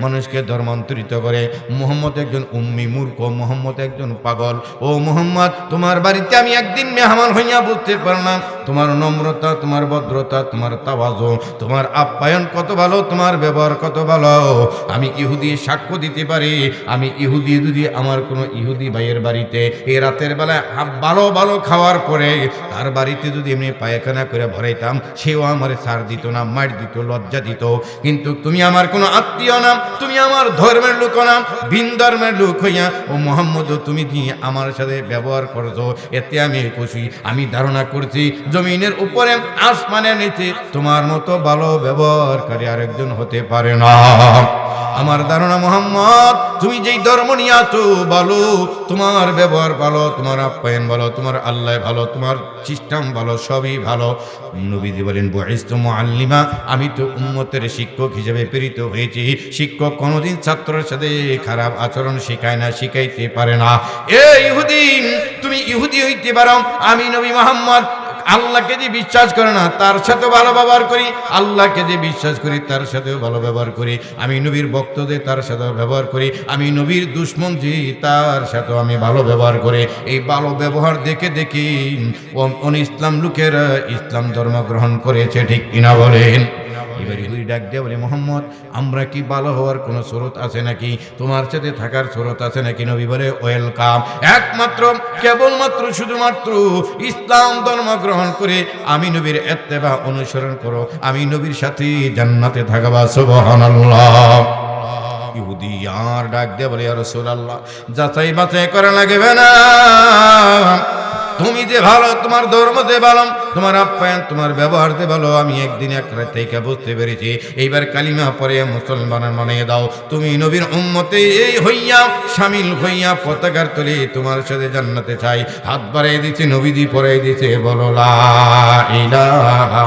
মানুষকে ধর্মান্তরিত করে। মুহাম্মদ একজন উম্মি মূর্খ, মুহাম্মদ একজন পাগল। ও মুহাম্মদ, তোমার বাড়িতে আমি একদিন মেহমান হইয়া বুঝতে পারলাম তোমার নম্রতা, তোমার ভদ্রতা, তোমার তাওয়াজু, তোমার আপ্যায়ন কত ভালো, তোমার ব্যবহার কত ভালো। আমি ইহুদি সাক্ষ্য দিতে পারি, আমি ইহুদি যদি আমার কোনো ইহুদি ভাইয়ের বাড়িতে এই রাতের বেলায় ভালো ভালো খাওয়ার পরে তার বাড়িতে যদি এমনি পায়খানা করে ভরাইতাম, সেও আমার ছাড় দিত না, মার দিত, লজ্জা দিত। কিন্তু তুমি আমার কোনো আত্মীয় না, তুমি আমার ধর্মের লোক না, ভিন ধর্মের লোক হইয়া ও মুহাম্মদ তুমি কি আমার সাথে ব্যবহার করছো, এতে আমি খুশি। আমি ধারণা করছি জমিনের উপরে আসমানের নিচে তোমার মতো ভালো ব্যবহারকারী আরেকজন হতে পারে না। আমার ধারণা মুহাম্মদ, তুমি যেই ধর্ম নিয়ে আছো ভালো, তোমার ব্যবহার ভালো, তোমার আপ্যায়ন ভালো, তোমার আল্লাহ ভালো, তোমার সিস্টেম ভালো, সবই ভালো। নবীজি বলেন বুইস্তু মুআল্লিমা, আমি তো উম্মতের শিক্ষক হিসেবে প্রেরিত হয়েছি। শিক্ষক কোনোদিন ছাত্রের সাথে খারাপ আচরণ শেখায় না, শিখাইতে পারে না। এ ইহুদি, তুমি ইহুদি হইতে পারো, আমি নবী মুহাম্মদ আল্লাহকে যে বিশ্বাস করে না তার সাথে ভালো ব্যবহার করি, আল্লাহকে যে বিশ্বাস করি তার সাথেও ভালো ব্যবহার করি। আমি নবীর ভক্তদের তার সাথে ব্যবহার করি, আমি নবীর দুশমন যে তার সাথেও আমি ভালো ব্যবহার করি। এই ভালো ব্যবহার দেখে দেখি ইসলাম লোকেরা ইসলাম ধর্ম গ্রহণ করেছে, ঠিক কিনা বলেন? এবার ইহুদি ডাক দিয়ে বলে, মুহাম্মদ আমরা কি ভালো হওয়ার কোনো স্রোত আছে নাকি, তোমার সাথে থাকার স্রোত আছে নাকি? নবী বলে ওয়েলকাম, একমাত্র কেবলমাত্র শুধুমাত্র ইসলাম ধর্ম গ্রহণ করে আমি নবীর ইত্তেবা অনুসরণ করো, আমি নবীর সাথে জান্নাতে থাকবা। সুবহানাল্লাহ। ইহুদি আর ডাক দিয়ে বলে, ইয়া রাসূলুল্লাহ যাচাই বাছাই করা লাগবে না, তুমি যে ভালো, তোমার ধর্ম যে ভালো, তোমার আপ্যায়ন তোমার ব্যবহার যে ভালো, আমি একদিন এক রাত থেকে বুঝতে পেরেছি। এইবার কালিমা পরে মুসলমান বানিয়ে দাও, তুমি নবীর উম্মতে এই হইয়া শামিল হইয়া পতাকার তলে তোমার সাথে জান্নাতে চাই। হাত বাড়িয়ে দিচ্ছে, নবীজি পরে দিচ্ছে, বলো লা ইলাহা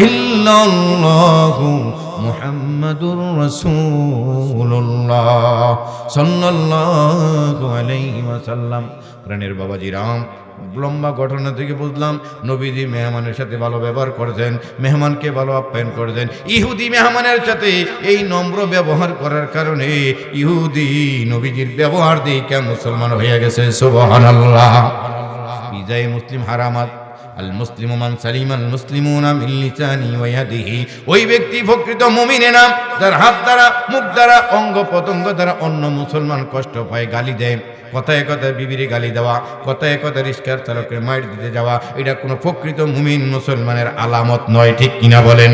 ইল্লাল্লাহু মুহাম্মাদুর রাসূলুল্লাহ সাল্লাল্লাহু আলাইহি ওয়াসাল্লাম। প্রাণের বাবাজি রাম, লম্বা ঘটনা থেকে বুঝলাম নবীজি মেহমানের সাথে ভালো ব্যবহার করতেন, মেহমানকে ভালো আপ্যায়ন করতেন। ইহুদি মেহমানের সাথে এই নম্র ব্যবহার করার কারণে ইহুদি নবীজির ব্যবহার দেখে মুসলমান হয়ে গেছে। সুবহানাল্লাহ। বিজয় মুসলিম হারামাত আল মুসলিমু মান সালিমাল মুসলিমুনা মিন লিসানি ওয়া ইয়াদিহি, ওই ব্যক্তি প্রকৃত মুমিন না যার হাত দ্বারা, মুখ দ্বারা, অঙ্গ প্রত্যঙ্গ দ্বারা অন্য মুসলমান কষ্ট পায়, গালি দেয়, কথায় কথায় বিবিরে গালি দেওয়া, কথায় কথায় রিস্কার চালকের মাইর দিতে যাওয়া, এটা কোনো প্রকৃত মুমিন মুসলমানের আলামত নয়, ঠিক কিনা বলেন?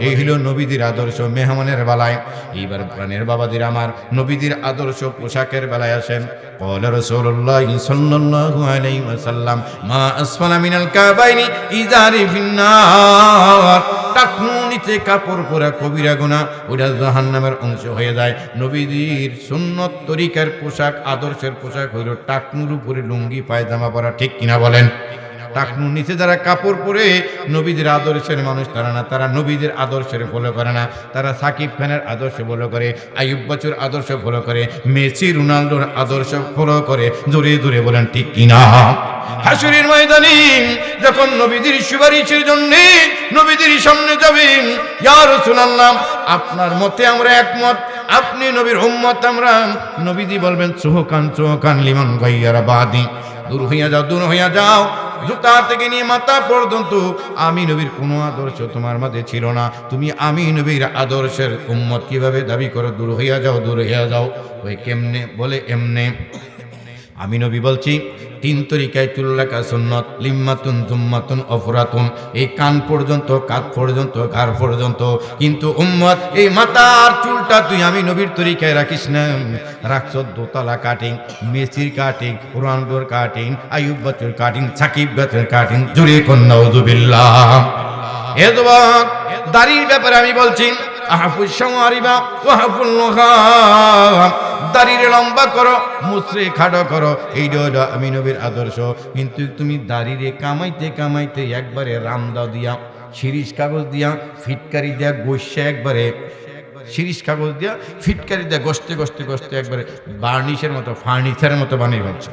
এই হলো নবীদের আদর্শ মেহমানের বেলায়। এইবার প্রাণের বাবাদের আমার নবীদের আদর্শ পোশাকের বেলায় আসেন। قال رسول الله صلى الله عليه وسلم ما اسفل من الكعبين ازار في النار, টাকনু নিচে কাপড় পরা কবিরা গুনাহ, ওটা জাহান্নামের অংশ হয়ে যায়। নবীজির সুন্নত তরিকার পোশাক, আদর্শের পোশাক হইল টাকনুর উপরে লুঙ্গি পায়জামা পরা, ঠিক কিনা বলেন? টাকনুর নিচে যারা কাপড় পরে নবীদের আদর্শের মানুষ তারা না, তারা নবীদের আদর্শের ফলো করে না, তারা সাকিব খানের আদর্শ ফলো করে, আইয়ুব বাচ্চুর আদর্শ ফলো করে, মেসি রোনাল্ডোর আদর্শ ফলো করে। জোরে জোরে বলেন ঠিক কিনা? হাসরের ময়দানে যখন নবীদের সুপারিশের জন্য নবীদের সামনে যাবেন, ইয়া রাসূলুল্লাহ আপনার মতে আমরা একমত, আপনি নবীর উম্মত আমরা, নবীজি বলবেন চোহকান লিমান গায়্যারা বাদি, দূর হইয়া যাও, দূর হইয়া যাও। জুতা থেকে নিয়ে মাথা পর্যন্ত আমি নবীর কোনো আদর্শ তোমার মাঝে ছিল না, তুমি আমি নবীর আদর্শের উম্মত কিভাবে দাবি করো? দূর হইয়া যাও, দূর হইয়া যাও। ওই কেমনে? বলে এমনে। আমি নবী বলছি তিন তরিকায় চুল রাখা সুন্নত, লিম্মাতুন জুম্মাতুন অফরাতুন, এই কান পর্যন্ত, কাঁধ পর্যন্ত, ঘাড় পর্যন্ত। কিন্তু উম্মত এই মাথা আর চুলটা তুই আমি নবীর তরিকায় রাখিস না, রাখছ দোতলা কাটিং, মেসির কাটিং, রোনাল্ডোর কাটিং, আইয়ুব বাচ্চুর কাটিং, সাকিব বাচ্চুর কাটিং। জুড়ে কোন নাউযুবিল্লাহ। এ যুবক, দাড়ির ব্যাপারে আমি বলছি আহফুস শাওয়ারিবা ওয়াহফুল লুগাম, দাড়িরে লম্বা করো, মুছরে খাটো করো, এইটা হলো আমি নবীর আদর্শ। কিন্তু তুমি দাড়িরে কামাইতে কামাইতে একবারে রামদা দিয়া, শিরিষ কাগজ দিয়া, ফিটকারি দিয়া গোসা, একবারে শিরিষ কাগজ দিয়া ফিটকারি দিয়া গসতে গসতে গসতে একবারে বার্নিশের মতো, ফার্নিচারের মতো বানিয়ে ফেলছো।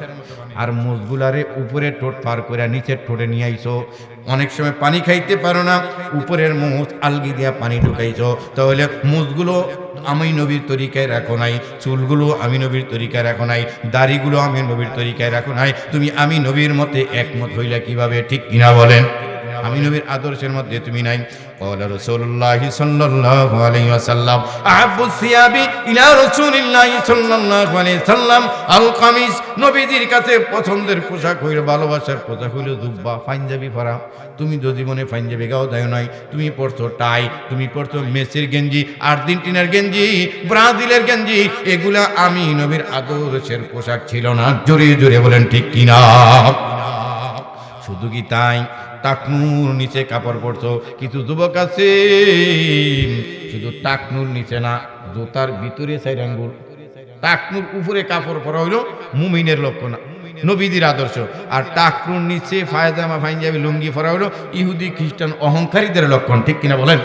আর মুজগুলারে উপরে ঠোঁট পার করে নিচের ঠোঁটে নিয়ে আইছো। অনেক সময় পানি খাইতে পারো না, উপরের মুজ আলগি দিয়া পানি ঢুকাইছো, তাহলে মুজগুলো আমি নবীর তরিকায় রাখো নাই, চুলগুলো আমি নবীর তরিকায় রাখো নাই, দাড়িগুলো আমি নবীর তরিকায় রাখো নাই। তুমি আমি নবীর মতে একমত হইলা কিভাবে? ঠিক কিনা বলেন? আমি নবীর আদর্শের মধ্যে তুমি নাই। قال رسول الله صلى الله عليه وسلم احب الثياب الى رسول الله صلى الله عليه وسلم القميص, নবীজির কাছে পছন্দের পোশাক হইল, ভালোবাসার পোশাক হইল জুব্বা, পাঞ্জাবি পরা। তুমি তো জীবনে পাঞ্জাবি গাও দেয় নাই, তুমি পরছো টাই, তুমি পরছো মেসির গেঞ্জি, আর্জেন্টিনার গেঞ্জি, ব্রাজিলের গেঞ্জি, এগুলা আমি নবীর আদর্শের পোশাক ছিল না। জোরে জোরে বলেন ঠিক কিনা? শুধু কি তাই, টাকনুর নিচে কাপড় পরছো। কিছু যুবক আছে শুধু টাকনুর নিচে না, জুতার ভিতরে 4 আঙ্গুল। টাকনুর উপরে কাপড় পরা হইল মুমিনের লক্ষণ, নবীদের আদর্শ। আর টাকনুর নিচে পায়জামা পাঞ্জাবি লুঙ্গি পরা হইল ইহুদি খ্রিস্টান অহংকারীদের লক্ষণ। ঠিক কিনা বলেন?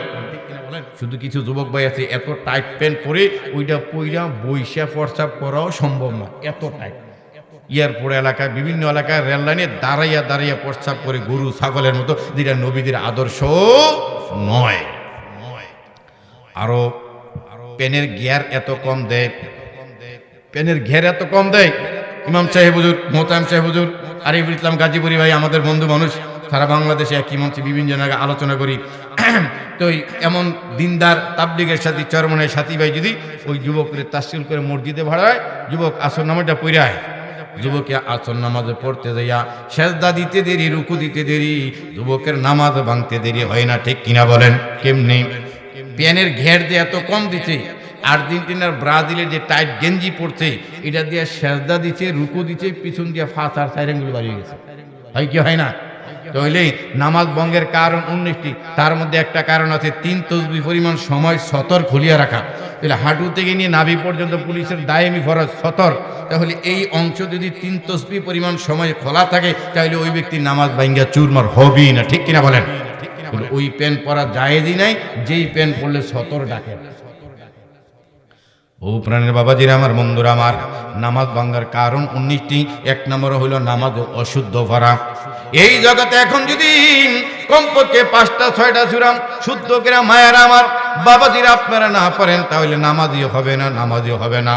শুধু কিছু যুবক ভাই আছে এত টাইট প্যান্ট পরে ওইটা পইরা বৈশা প্রস্রাব করাও সম্ভব না, এত টাইট। এয়ারপোর্ট এলাকায়, বিভিন্ন এলাকায় রেল লাইনে দাঁড়াইয়া দাঁড়াইয়া প্রস্রাব করে গরু ছাগলের মতো, যেটা নবীদের আদর্শ নয়। আরো পেনের গিয়ার এত কম দেয়, পেনের ঘের এত কম দেয়। ইমাম সাহেব হুজুর, মোহতারাম সাহেব হুজুর আরিফুল ইসলাম গাজীপুরি ভাই আমাদের বন্ধু মানুষ, সারা বাংলাদেশে একই মঞ্চে বিভিন্ন জায়গায় আলোচনা করি। তো এমন দিনদার তাবলিগের সাথী, চরমনের সাথী ভাই যদি ওই যুবকের তাসকিল করে মসজিদে ভাড়ায়, যুবক আসর নামাজটা পড়ায়, যুবকে আসর নামাজে পড়তে যাইয়া সেজদা দিতে দেরি, রুকু দিতে দেরি, যুবকের নামাজ ভাঙতে দেরি হয় না। ঠিক কিনা বলেন? কেমনি? পেনের ঘের দিয়ে এত কম দিচ্ছে। আর্জেন্টিনার ব্রাজিলের যে টাইট গেঞ্জি পড়ছে, এটা দিয়ে সেজদা দিচ্ছে, রুকু দিচ্ছে, পিছন দিয়ে ফাঁস আর সাইরেনগুলো বাড়িয়ে গেছে। হয় কি হয় না? তাহলে নামাজ ভঙ্গের কারণ 19টি, তার মধ্যে একটা কারণ আছে 3 তসবিহ পরিমাণ সময় সতর খুলিয়া রাখা। তাহলে হাঁটু থেকে নিয়ে নাভি পর্যন্ত পুলিশের দায়েমি ফরজ সতর। তাহলে এই অংশ যদি 3 তসবিহ পরিমাণ সময় খোলা থাকে, তাহলে ওই ব্যক্তির নামাজ ভাঙ্গা চুরমার হবেই না। ঠিক কিনা বলেন? ওই প্যান্ট পরা জায়েজই নাই, যেই প্যান্ট পরলে সতর ডাকে। ও প্রাণের বাবাজিরা আমার, বন্ধুরা আমার, নামাজ ভাঙ্গার কারণ 19টি। 1 নম্বর হলো নামাজ অশুদ্ধ করা। এই জগতে এখন যদি কমপক্ষে 5টা 6টা সূরা শুদ্ধ করে মায়েরা আমার বাবাজিরা আপনারা না পারেন, তাহলে নামাজই হবে না, নামাজই হবে না।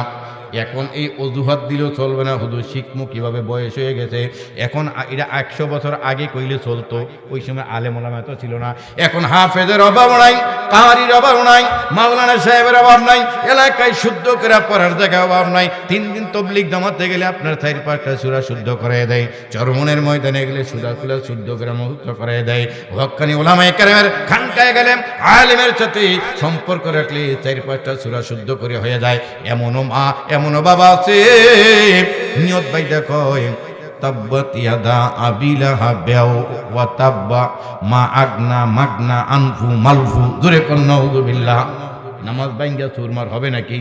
এখন এই অজুহাত দিলেও চলবে না, হুজুর শিখমু কিভাবে, বয়স হয়ে গেছে। এখন এটা 100 বছর আগে কইলে চলতো, ওই সময় আলেম ওলামা তো ছিল না। এখন হাফেজের অভাব নাই, কারির অভাব নাই, মাওলানা সাহেবের অভাব নাই, এলাকায় শুদ্ধ করে পড়ার জায়গা অভাব নাই। 3 দিন তবলিগ জামাতে গেলে আপনার 4-5টা সূরা শুদ্ধ করে দেয়। চরমনের ময়দানে গেলে সূরা শুদ্ধ করে মুক্ত করে দেয়। হক্কানি ওলামায়ে কেরামের খানকায় গেলে আলেমের সাথে সম্পর্ক রাখলে 4-5টা সূরা শুদ্ধ করে হয়ে যায়। এমনও মা, এমনও বাবা আছে নিয়ত বাইদা কয় তাব্বাত ইয়াদা আবি লাহাব ওয়া তাব্বা মা আগনা মাগনা আনফু মালফু। জোরে কোন নাউযুবিল্লাহ। নামাজ ভাঙ্গা চুরমার হবে নাকি?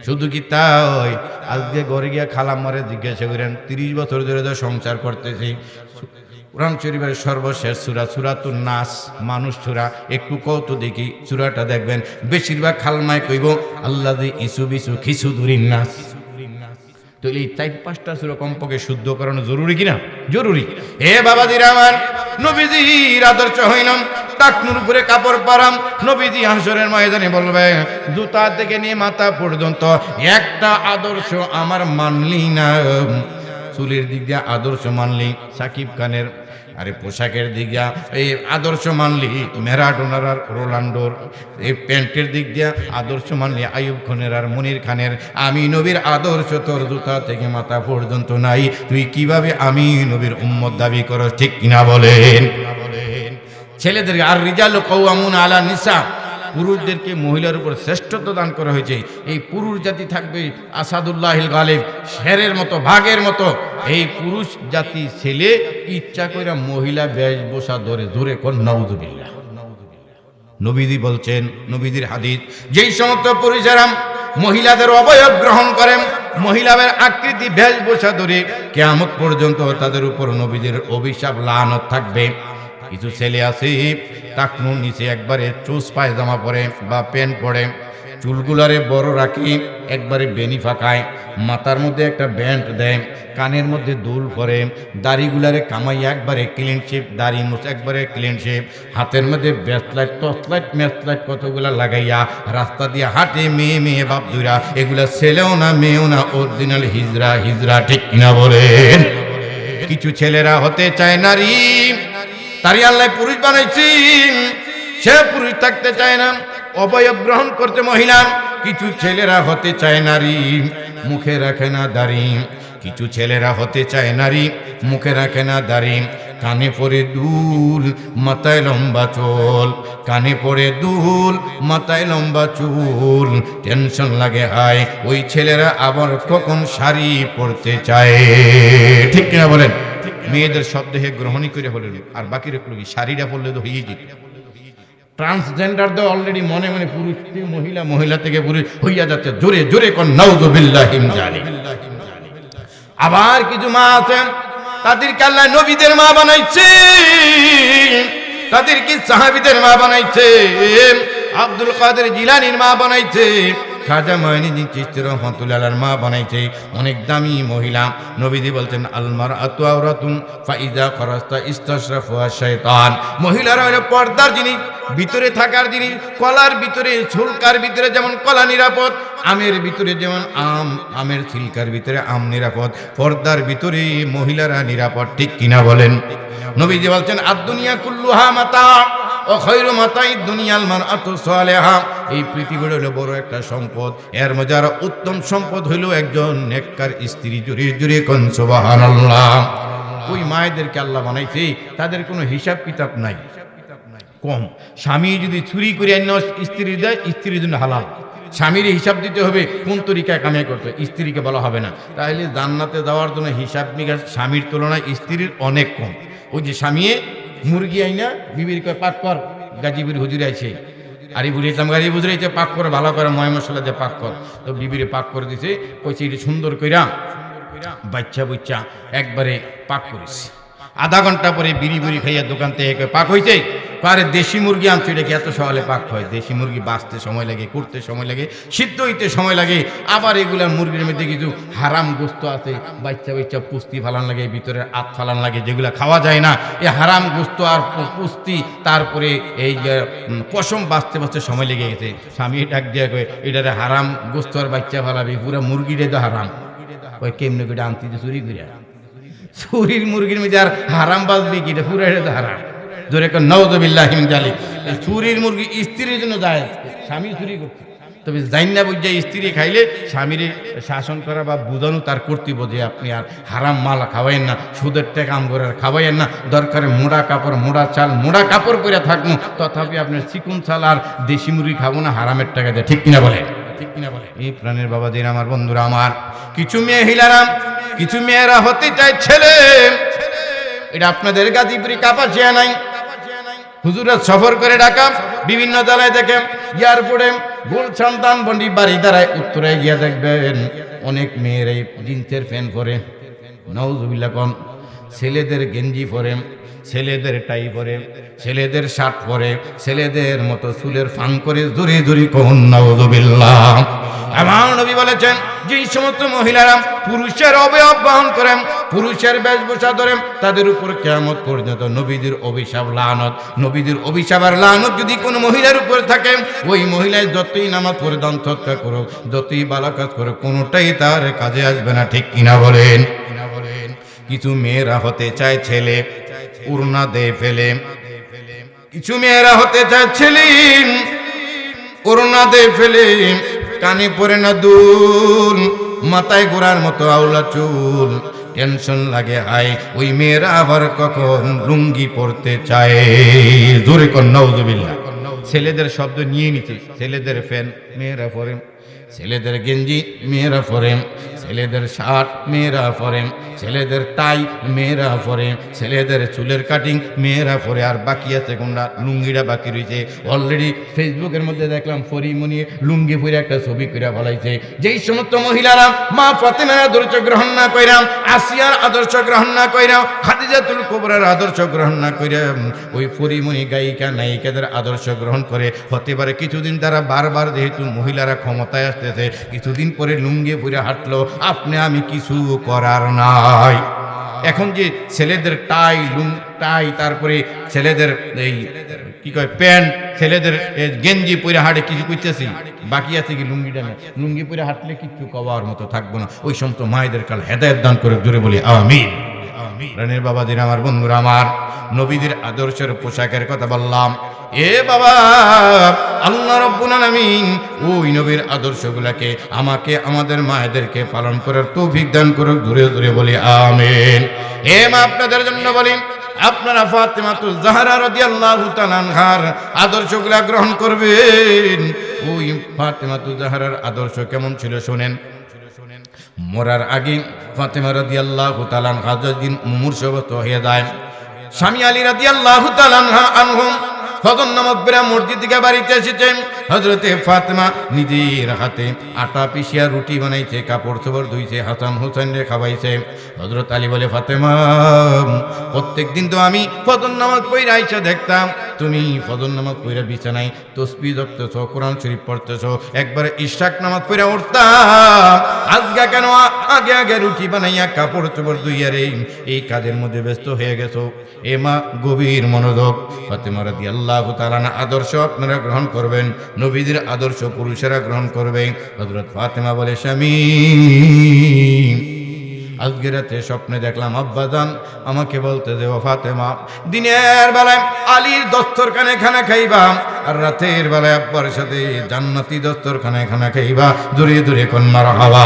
শুধু কি তাই, আজকে ঘরে গিয়া খালাম্মারে জিজ্ঞাসা করেন, 30 বছর ধরে তো সংসার করতেছি, কোরআন শরীফের সর্বশেষ সূরা সূরাতুন নাস, মানুষ সূরা, একটু কত দেখি সূরাটা দেখবেন, বেশিরভাগ খালমায় কইব আল্লাযী ইসুবিসু খিসুদুরিন নাস। তো এই 4-5টা সূরা কমপক্ষে শুদ্ধ করানো জরুরি কিনা? জরুরি। হে বাবাজিরা আমার, নবীজির আদর্শ হইলাম টাকনুর উপরে কাপড় পারাম। নবীজি হাসরের ময়দানে বলবে, জুতা থেকে নিয়ে মাথা পর্যন্ত একটা আদর্শ আমার মানলি না। চুলের দিক দিয়ে আদর্শ মানলি সাকিব খানের, আরে পোশাকের দিক দিয়া এই আদর্শ মানলি ম্যারাডোনার আর রোনাল্ডোর, এই প্যান্টের দিক দিয়া আদর্শ মানলি আইয়ুব খানের আর মনির খানের। আমি নবীর আদর্শ তোর জুতা থেকে মাথা পর্যন্ত নাই, তুই কিভাবে আমি নবীর উম্মত দাবি করস? ঠিক কিনা বলেন? ছেলেদের আর রিজালু কাওয়ামুন আলা নিসা, পুরুষদেরকে মহিলার উপর শ্রেষ্ঠত্ব দান করা হয়েছে। এই পুরুষ জাতি থাকবে আসাদুল্লাহিল গালিব, শেরের মতো, বাঘের মতো। এই পুরুষ জাতি ছেলে ইচ্ছা করে মহিলা বেশভূষা ধরে, জোরে কোন নাউযুবিল্লাহ। নবীজি বলছেন, নবীজির হাদিস, যেই সমস্ত পুরুষেরা মহিলাদের অবয়ব গ্রহণ করেন, মহিলাদের আকৃতি বেশভূষা ধরে, কিয়ামত পর্যন্ত তাদের উপর নবীজির অভিশাপ লানত থাকবে। কিছু ছেলে আছে টাকনুর নিচে একবারে চুস পায়জামা পরে বা প্যান্ট পরে, চুলগুলারে বড় রাখি, একবারে বেনি ফাঁকায়, মাথার মধ্যে একটা ব্যান্ড দেয়, কানের মধ্যে দুল পরে, দাড়িগুলারে কামাই একবারে ক্লিন শেপ, দাড়ি মুছ একবারে ক্লিন শেপ, হাতের মধ্যে ব্যাসলাইট, টর্চলাইট, ম্যাচলাইট কতগুলা লাগাইয়া রাস্তা দিয়ে হাঁটে মেয়ে মেয়ে বাপ দুইরা। এগুলা ছেলেও না মেয়েও না, অরিজিনাল হিজরা হিজরা। ঠিক কিনা বলেন? কিছু ছেলেরা হতে চায় নারী, তারই আল্লাহ পুরুষ বানাইছি, সে পুরুষ থাকতে চায় না, অবয়ব গ্রহণ করতে মহিলা। কিছু ছেলেরা হতে চায় নারী, মুখে রাখে না দাড়ি। কিছু ছেলেরা হতে চায় নারী, মুখে রাখে না দাড়ি। কানে পড়ে দুল, মাথায় লম্বা চুল, কানে পড়ে দুল, মাথায় লম্বা চুল। টেনশন লাগে হায়, ওই ছেলেরা আবার কখন শাড়ি পরতে চায়? ঠিক কিনা বলেন? মেয়েদের শব্দ হে গ্রহণই করে হলেন, আর বাকি রাখলো কি শাড়িটা পরলে তো হয়েই যেত। ট্রান্সজেন্ডার তো অলরেডি মনে মনে পুরুষ থেকে মহিলা, মহিলা থেকে পুরুষ হইয়া যাচ্ছে, জোরে জোরে কোন নাউযুবিল্লাহি মিন যালিক। আবার কিছু মা আছেন তাদেরকে আল্লাহ নবীদের মা বানাইছে, তাদেরকে সাহাবীদের মা বানাইছে, আব্দুল কাদের জিলানীর মা বানাইছে, খাজা মঈনুদ্দিন চিশতি রাহমাতুল্লাহ আলাইহির মা বানাইছে। অনেক দামি মহিলা। নবীজি বলছেন আল মারআতু আওরাতুন ফাইজা খরাজতা ইস্তাশরাফুহা শাইতান। মহিলারা হলো পর্দার জিনিস, ভিতরে থাকার জিনিস। কলার ভিতরে, ঝুলকার ভিতরে যেমন কলা নিরাপদ, আমের ভিতরে যেমন আমের ছিলকার ভিতরে আম নিরাপদ, পর্দার ভিতরে মহিলারা নিরাপদ। ঠিক কিনা বলেন? নবীজি বলছেন আদ-দুনিয়া কুল্লুহা মাতা ও খায়রু মাতাই দুনিয়াল মারআতু সালিহা। এই পৃথিবীর হলো বড় একটা সম্পদ, এর মধ্যে আর উত্তম সম্পদ হইল একজন নেককার স্ত্রী। জুড়ে জুড়ে কোন সুবহানাল্লাহ। ওই মায়েদেরকে আল্লাহ বানাইছে, তাদের কোনো হিসাব কিতাব নাই, কম। স্বামী যদি চুরি করে অন্য স্ত্রী দেয়, স্ত্রীর জন্য হালাল। স্বামীর হিসাব দিতে হবে কোন তরিকায় কামাই করতে, স্ত্রীকে বলা হবে না। তাহলে জান্নাতে যাওয়ার জন্য হিসাব নিকাশ স্বামীর তুলনায় স্ত্রীর অনেক কম। ওই যে স্বামী মুরগি আইনা বিবির কয় পাক কর, গাজীপুর হুজুর আইছে, আরিফুল ইসলাম গাজী হুজুর আইছে, পাক করে ভালো করে ময় মশলা দিয়ে পাক কর। তো বিবিরে পাক করে দিছে, কইছে এটা সুন্দর কইরা বাচ্চা বুচ্চা একবারে পাক করিস। আধা ঘন্টা পরে বিড়ি বুড়ি খাইয়া দোকান থেকে পাক হয়েছে। পারে দেশি মুরগি আনছে, এটাকে এত সহলে পাক হয়? দেশি মুরগি বাঁচতে সময় লাগে, করতে সময় লাগে, সিদ্ধ হইতে সময় লাগে। আবার এগুলার মুরগির মধ্যে কিছু হারাম গোস্ত আছে, বাচ্চা বাচ্চা পুস্তি ফালান লাগে, ভিতরে আত ফালান লাগে, যেগুলা খাওয়া যায় না। এই হারাম গোস্ত আর পুস্তি, তারপরে এই পশম বাঁচতে বাঁচতে সময় লেগে গেছে। স্বামী ডাক দিয়ে কয়ে এটারে হারাম গোস্ত আর বাচ্চা ফালাবি, পুরা মুরগিটাই তো হারাম। ওই কেমনে করে আনতে চুরি করে, চুরির মুরগির মধ্যে আর হারাম বাজবি কি? এটা পুরো এটা তো হারাম। জোরে কোন নাউযুবিল্লাহি মিন যালিক। চুরির মুরগি স্ত্রীর জন্য যায়, স্বামী চুরি করছে। তবে জাইন্না বুঝা স্ত্রী খাইলে স্বামীর শাসন করা বা বুঝানো তার কর্তব্য, যে আপনি আর হারাম মাল খাওয়াইন না, সুদের টাকা আম করে আর খাওয়াইন না। দরকারে মোড়া কাপড়, মোড়া চাল, মোড়া কাপড় করে থাকবো, তথাপি আপনার চিকুন চাল আর দেশি মুরগি খাবো না হারামের টাকা দিয়ে। ঠিক কিনা বলে? ঠিক কিনা বলে? এই প্রাণের বাবাদের, আমার বন্ধুরা, আমার কিছু মেয়েহিলারাম, কিছু মেয়েরা হতে চায় ছেলে। এটা আপনাদের গাজীপুরি কাপাসিয়া নাই, হুজুরা সফর করে ঢাকা বিভিন্ন জেলায় দেখে, এয়ারপোর্টে গুলশান ধানমন্ডি বাড়ি দাঁড়ায়, উত্তরায় গিয়া দেখবেন অনেক মেয়ের এই জিন্সের প্যান্ট পরে, নাউযুবিল্লাহ কম, ছেলেদের গেঞ্জি পরে, ছেলেদের টাই পরে, ছেলেদের শার্ট পরে, ছেলেদের মতো চুলের ফান করে, জোরে জোরে কোন নাউযুবিল্লাহ। আমার নবী বলেছেন, যে সমস্ত মহিলারা পুরুষের অবয়ব বহন করেন, পুরুষের বেশভূষা ধরেন, তাদের উপর কিয়ামত পর্যন্ত নবীদের অভিশাপ, লানত, নবীদের অভিশাপ আর লানত যদি কোনো মহিলার উপর থাকে, ওই মহিলায় যতই নামাজ পড়ে, দান সদকা করুক, যতই ভালো কাজ করুক, কোনোটাই তার কাজে আসবে না। ঠিক কিনা বলেন? কিছু মেয়েরা হতে চায় ছেলে, উড়না দিয়ে ফেলে। কিছু মেয়েরা হতে চায় ছেলে, উড়না দিয়ে ফেলে, কানে পরে না দুল, মাথায় গোড়ার মতো আউলা চুল, টেনশন লাগে হায়। ওই মেয়েরা আবার কখন লুঙ্গি পরতে চায়। জোরে কোন নাউযুবিল্লাহ। ছেলেদের শব্দ নিয়ে নিচ্ছে, ছেলেদের ফ্যান মেয়েরা পরে, ছেলেদের গেঞ্জি মেয়েরা পরে, ছেলেদের শার্ট মেয়েরা পরে, ছেলেদের টাই মেয়েরা পরে, ছেলেদের চুলের কাটিং মেয়েরা পরে। আর বাকি আছে কোনটা? লুঙ্গিটা বাকি রয়েছে। অলরেডি ফেসবুকের মধ্যে দেখলাম পরিমণি লুঙ্গি পরে একটা ছবি করে বলাইছে। যেই সমস্ত মহিলারা মা ফাতেমার আদর্শ গ্রহণ না কইরা, আসিয়ার আদর্শ গ্রহণ না কইরা, খাদিজাতুল কুবরার আদর্শ গ্রহণ না কইরা, ওই পরিমণি গায়িকা নায়িকাদের আদর্শ গ্রহণ করে, হতে পারে কিছুদিন তারা বারবার, যেহেতু মহিলারা ক্ষমতায় আসতেছে, কিছুদিন পরে লুঙ্গি পরে হাঁটলো, আপনি আমি কিছু করার নাই। এখন যে ছেলেদের টাই, টাই, তারপরে ছেলেদের এই কি কয় প্যান্ট, ছেলেদের গেঞ্জি পরে হাঁটে, কিছু করতেছি, বাকি আছে কি লুঙ্গিটা না? লুঙ্গি পরে হাঁটলে কিচ্ছু কবার মতো থাকবো না। ওই সমস্ত মায়েদের কাল হেদায়েত দান করে, জোরে বলি আমিন। প্রাণের বাবাদের, আমার বন্ধুরা, আমার নবীদের আদর্শের পোশাকের কথা বললাম। এ বাবা, আল্লাহ রাব্বুল আলামিন ওই নবীর আদর্শগুলোকে আমাকে, আমাদের মায়েদেরকে পালন করার তৌফিক দান করুক। জোরে জোরে বলি আমিন। এ মা, আপনাদের জন্য বলি, আপনারা ফাতেমাতুজ জাহরা রাদিয়াল্লাহু তাআলা আনহার আদর্শগুলো গ্রহণ করবেন। ওই ফাতেমাতুজ জাহরার আদর্শ কেমন ছিল শুনেন। মরার আগে ফাতেমা রাদিয়াল্লাহু তাআলা আনহা যখন মুমূর্ষবত হয়ে যায়, স্বামী আলী রাদিয়াল্লাহু তাআলা আনহু ফজর নামাজ পড়ে মসজিদ থেকে বাড়িতে এসেছেন। হযরতে ফাতেমা নিজের হাতে আটা পিষিয়া রুটি বানাইছে, কাপড় চোপড় ধুইছে, হাসান হুসাইনরে খাওয়াইছে। হযরত আলী বলে, ফাতেমা, প্রত্যেকদিন তো আমি ফজর নামাজ পড়ে আইসা দেখতাম তুমি ফজর নামাজ পড়ে বিছানায় তাসবিহ জপতেছ, কোরআন শরীফ পড়তেছ, একবার ইশরাক নামাজ পড়ে উঠতাম। আজকে কেন আগে আগে রুটি বানাইয়া কাপড় চোপড় ধুইয়া রে এই কাজের মধ্যে ব্যস্ত হয়ে গেছো? এ মা, গভীর মনোযোগ। ফাতেমা রাদিয়াল্লাহু তাআলা আদর্শ আপনারা গ্রহণ করবেন, নবীদের আদর্শ পুরুষেরা গ্রহণ করবে। হযরত ফাতেমা বলে, স্বামী, আজকে রাতে স্বপ্নে দেখলাম আব্বাজান আমাকে বলতে দেও, ফাতেমা, দিনের বেলায় আলীর দস্তরখানে খানা খাইবা, আর রাতের বেলায় আব্বার সাথে জান্নাতি দস্তরখানে খানা খাইবা। দূরে দূরে কোন মারহাবা।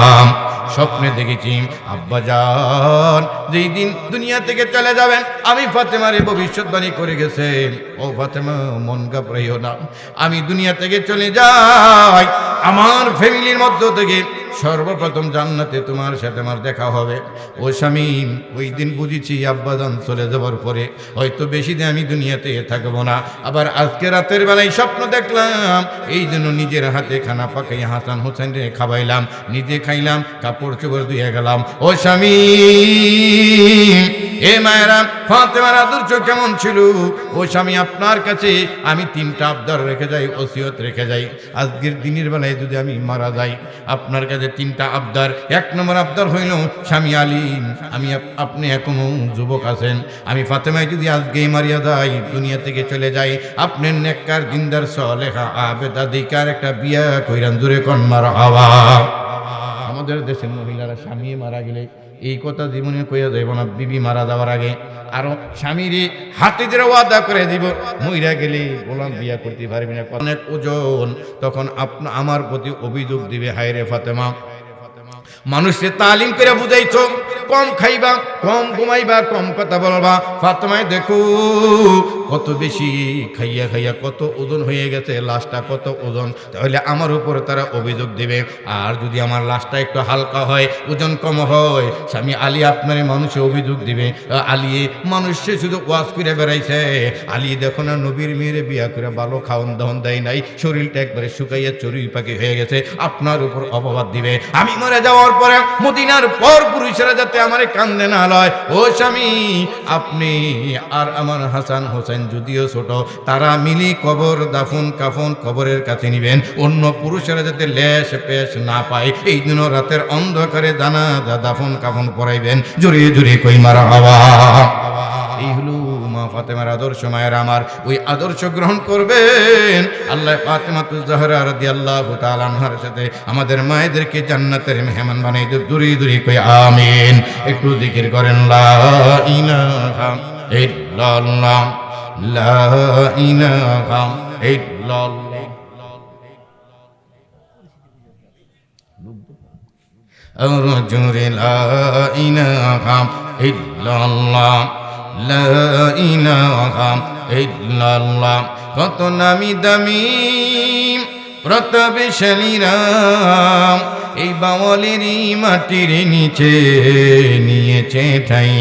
স্বপ্নে দেখেছি আব্বাজান যেই দিন দুনিয়া থেকে চলে যাবেন, আমি ফাতেমারে ভবিষ্যৎবাণী করে গেছেন, ও ফাতেমা, মন ঘাবড়াইও না, আমি দুনিয়া থেকে চলে যাই, আমার ফ্যামিলির মধ্য থেকে সর্বপ্রথম জান্নাতে তোমার সাথে আমার দেখা হবে। ও স্বামী, ওই দিন বুঝেছি আব্বাজান চলে যাওয়ার পরে হয়তো বেশি দিন আমি দুনিয়াতে থাকবো না। আবার আজকে রাতের বেলায় স্বপ্ন দেখলাম, এই জন্য নিজের হাতে খানা পাকাই হাসান হোসেনরে খাওয়াইলাম, নিজে খাইলাম, কাপড় চোপড় ধুয়ে গেলাম। ও স্বামী, এ মায়েরা, ফাতেমার আদর্শ কেমন ছিল? ও স্বামী, আপনার কাছে আমি 3টা আবদার রেখে যাই, ওসিয়ত রেখে যাই। আজকের দিনের বেলায় যদি আমি মারা যাই, আপনার কাছে 3টা আবদার। 1 নম্বর আবদার হইল, স্বামী আলী, আমি আপনি এখনো যুবক আছেন, আমি ফাতেমায় যদি আজকেই মারিয়া যাই, দুনিয়া থেকে চলে যাই, আপনি নেককার জিন্দার সলেহা আবেদা দিকার একটা বিয়া কইরান, জোরে কোন মারহাবা। আমাদের দেশের মহিলারা স্বামী মারা গেলে এই কথা জীবনে কইয়া যাইব না, বিবি মারা যাওয়ার আগে আরো স্বামীর হাতে ধরে ওয়াদা করে দিব, মইরা গেলে গোলাম বিয়া করতে পারবি না, অনেক ওজন। তখন আমার প্রতি অভিযোগ দিবে, হায় রে ফাতেমা, মানুষকে তালিম করে বুঝাইছো, কম খাইবা, কম ঘুমাইবা, কম কথা বলবা। ফাতেমায় দেখো কত বেশি খাইয়া খাইয়া কত ওজন হয়ে গেছে, লাশটা কত ওজন, তাহলে আমার উপর তারা অভিযোগ দিবে। আর যদি আমার লাশটা একটু হালকা হয়, ওজন কম হয়, স্বামী আলী আপনার মানুষে অভিযোগ দিবে, আলী মানুষে শুধু ওয়াজ করে বেড়াইছে, আলী দেখো না নবীর মেয়েরে বিয়া করে ভালো খাওয়ান দাওয়ান দেয় নাই, শরীরটা একবারে শুকাইয়া চড়ুই পাখি হয়ে গেছে, আপনার উপর অপবাদ দিবে। আমি মরে যাওয়ার পরে মদিনার পর পুরুষেরা যাতে আমারে কান্দে না লয়। ও স্বামী, আপনি আর আমার হাসান হোসেন যদিও ছোট, তারা মিলি কবর দাফন কাফন কবরের কাছে নিবেন, অন্য পুরুষেরা যাতে লেশ পেশ না পায়, এই জন্য রাতের অন্ধকারে জানাজা দাফন কাফন পড়াইবেন। জোরে জোরে কই মারহাবা। এই হলো মা ফাতেমার আদর্শ। মায়ের আমার, ওই আদর্শ গ্রহণ করবেন। আল্লাহ ফাতেমাতুজ জাহরা রাদিয়াল্লাহু তাআলা আনহার সাথে আমাদের মায়েদেরকে জান্নাতের মেহমান বানাই দেব। দূরে দূরে কই আমিন। একটু জিকির করেন, লা ইলাহা ইল্লাল্লাহ, লা ইলাহা ইল্লাল্লাহ। আর জোরে লা ইলাহা ইল্লাল্লাহ, লা ইলাহা ইল্লাল্লাহ। কত নামি দামি প্রতাপশালীরা এই বাওয়ালেরই মাটির নিচে নিয়েছে ঠাই,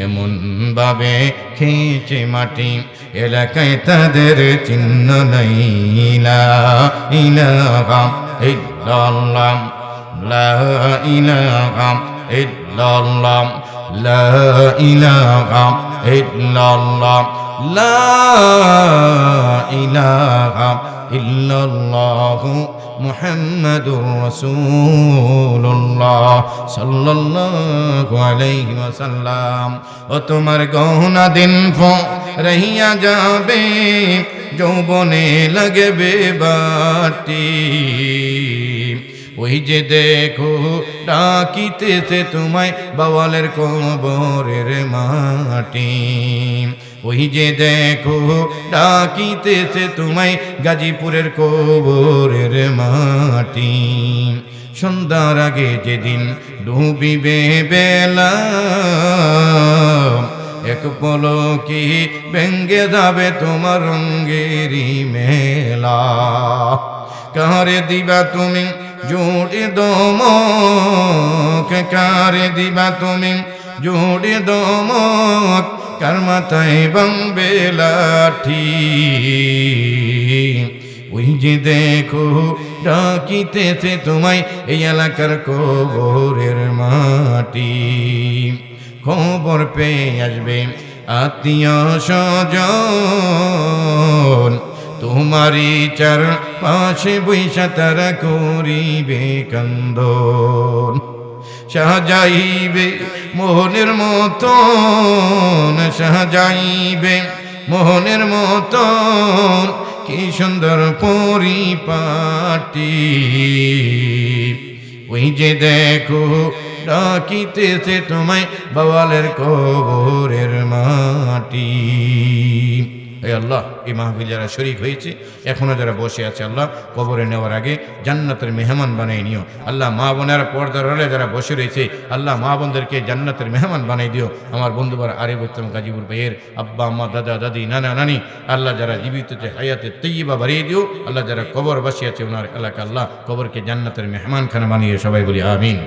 এমন ভাবে খেয়েছে মাটি, এলাকায় তাদের চিহ্ন নাই। লা ইলাহা ইল্লাল্লাহ, লা ইলাহা ইল্লাল্লাহ, লা ইলাহা ইল্লাল্লাহ, লা ইলাহা ইল্লাল্লাহ মুহাম্মাদুর রাসূলুল্লাহ সাল্লাল্লাহু আলাইহি ওয়াসাল্লাম। ও তোমার গহনা দিন রহিয়া যাবে, যৌবনে লাগবে বাটি, ওই যে দেখো ডাকিতেছে তোমায় বাওয়ালের কবরের মাটি, ওই যে দেখো ডাকিতেছে তোমায় গাজীপুরের কবরের মাটি। সন্ধ্যার আগে যেদিন ডুবিবে বেলা, এক পলকে ভেঙ্গে যাবে তোমার রঙ্গেরই মেলা। কারে দিবা তুমি জোড়ে দমক কারে দিবা তুমি, জোড়ে দমক কার মাথায় বাংবে লাঠি। ওই যে দেখো ডাকিতেছে তোমায় এই এলাকার কবরের মাটি। খবর পেয়ে আসবে আত্মীয় স্বজন, তোমারই চার পাশে বৈশা তারা করিবে কান্দন। সাজাইবে মোহনের মতন, সাজাইবে মোহনের মতন, কি সুন্দর পরিপাটি। ওই যে দেখো ডাকিতেছে তোমায় বাওয়ালের কবরের মাটি। এই আল্লাহ, এই মাহফিল যারা শরীক হয়েছে, এখনো যারা বসে আছে, আল্লাহ কবরে নেওয়ার আগে জান্নাতের মেহমান বানাই নিও। আল্লাহ মা বোনেরা পর্দার আড়ালে যারা বসে রয়েছে, আল্লাহ মা বোনদেরকে জান্নাতের মেহমান বানাই দিও। আমার বন্ধুবার আরিফ উত্তম গাজীপুর ভাইয়ের আব্বা আম্মা দাদা দাদি নানা নানি, আল্লাহ যারা জীবিত হায়াতে তৈয়বা বাড়িয়ে দিও। আল্লাহ যারা কবর বসে আছে ওনার এলাকা, আল্লাহ কবরকে জান্নাতের মেহমান খানা বানিয়ে সবাই বলি আমিন।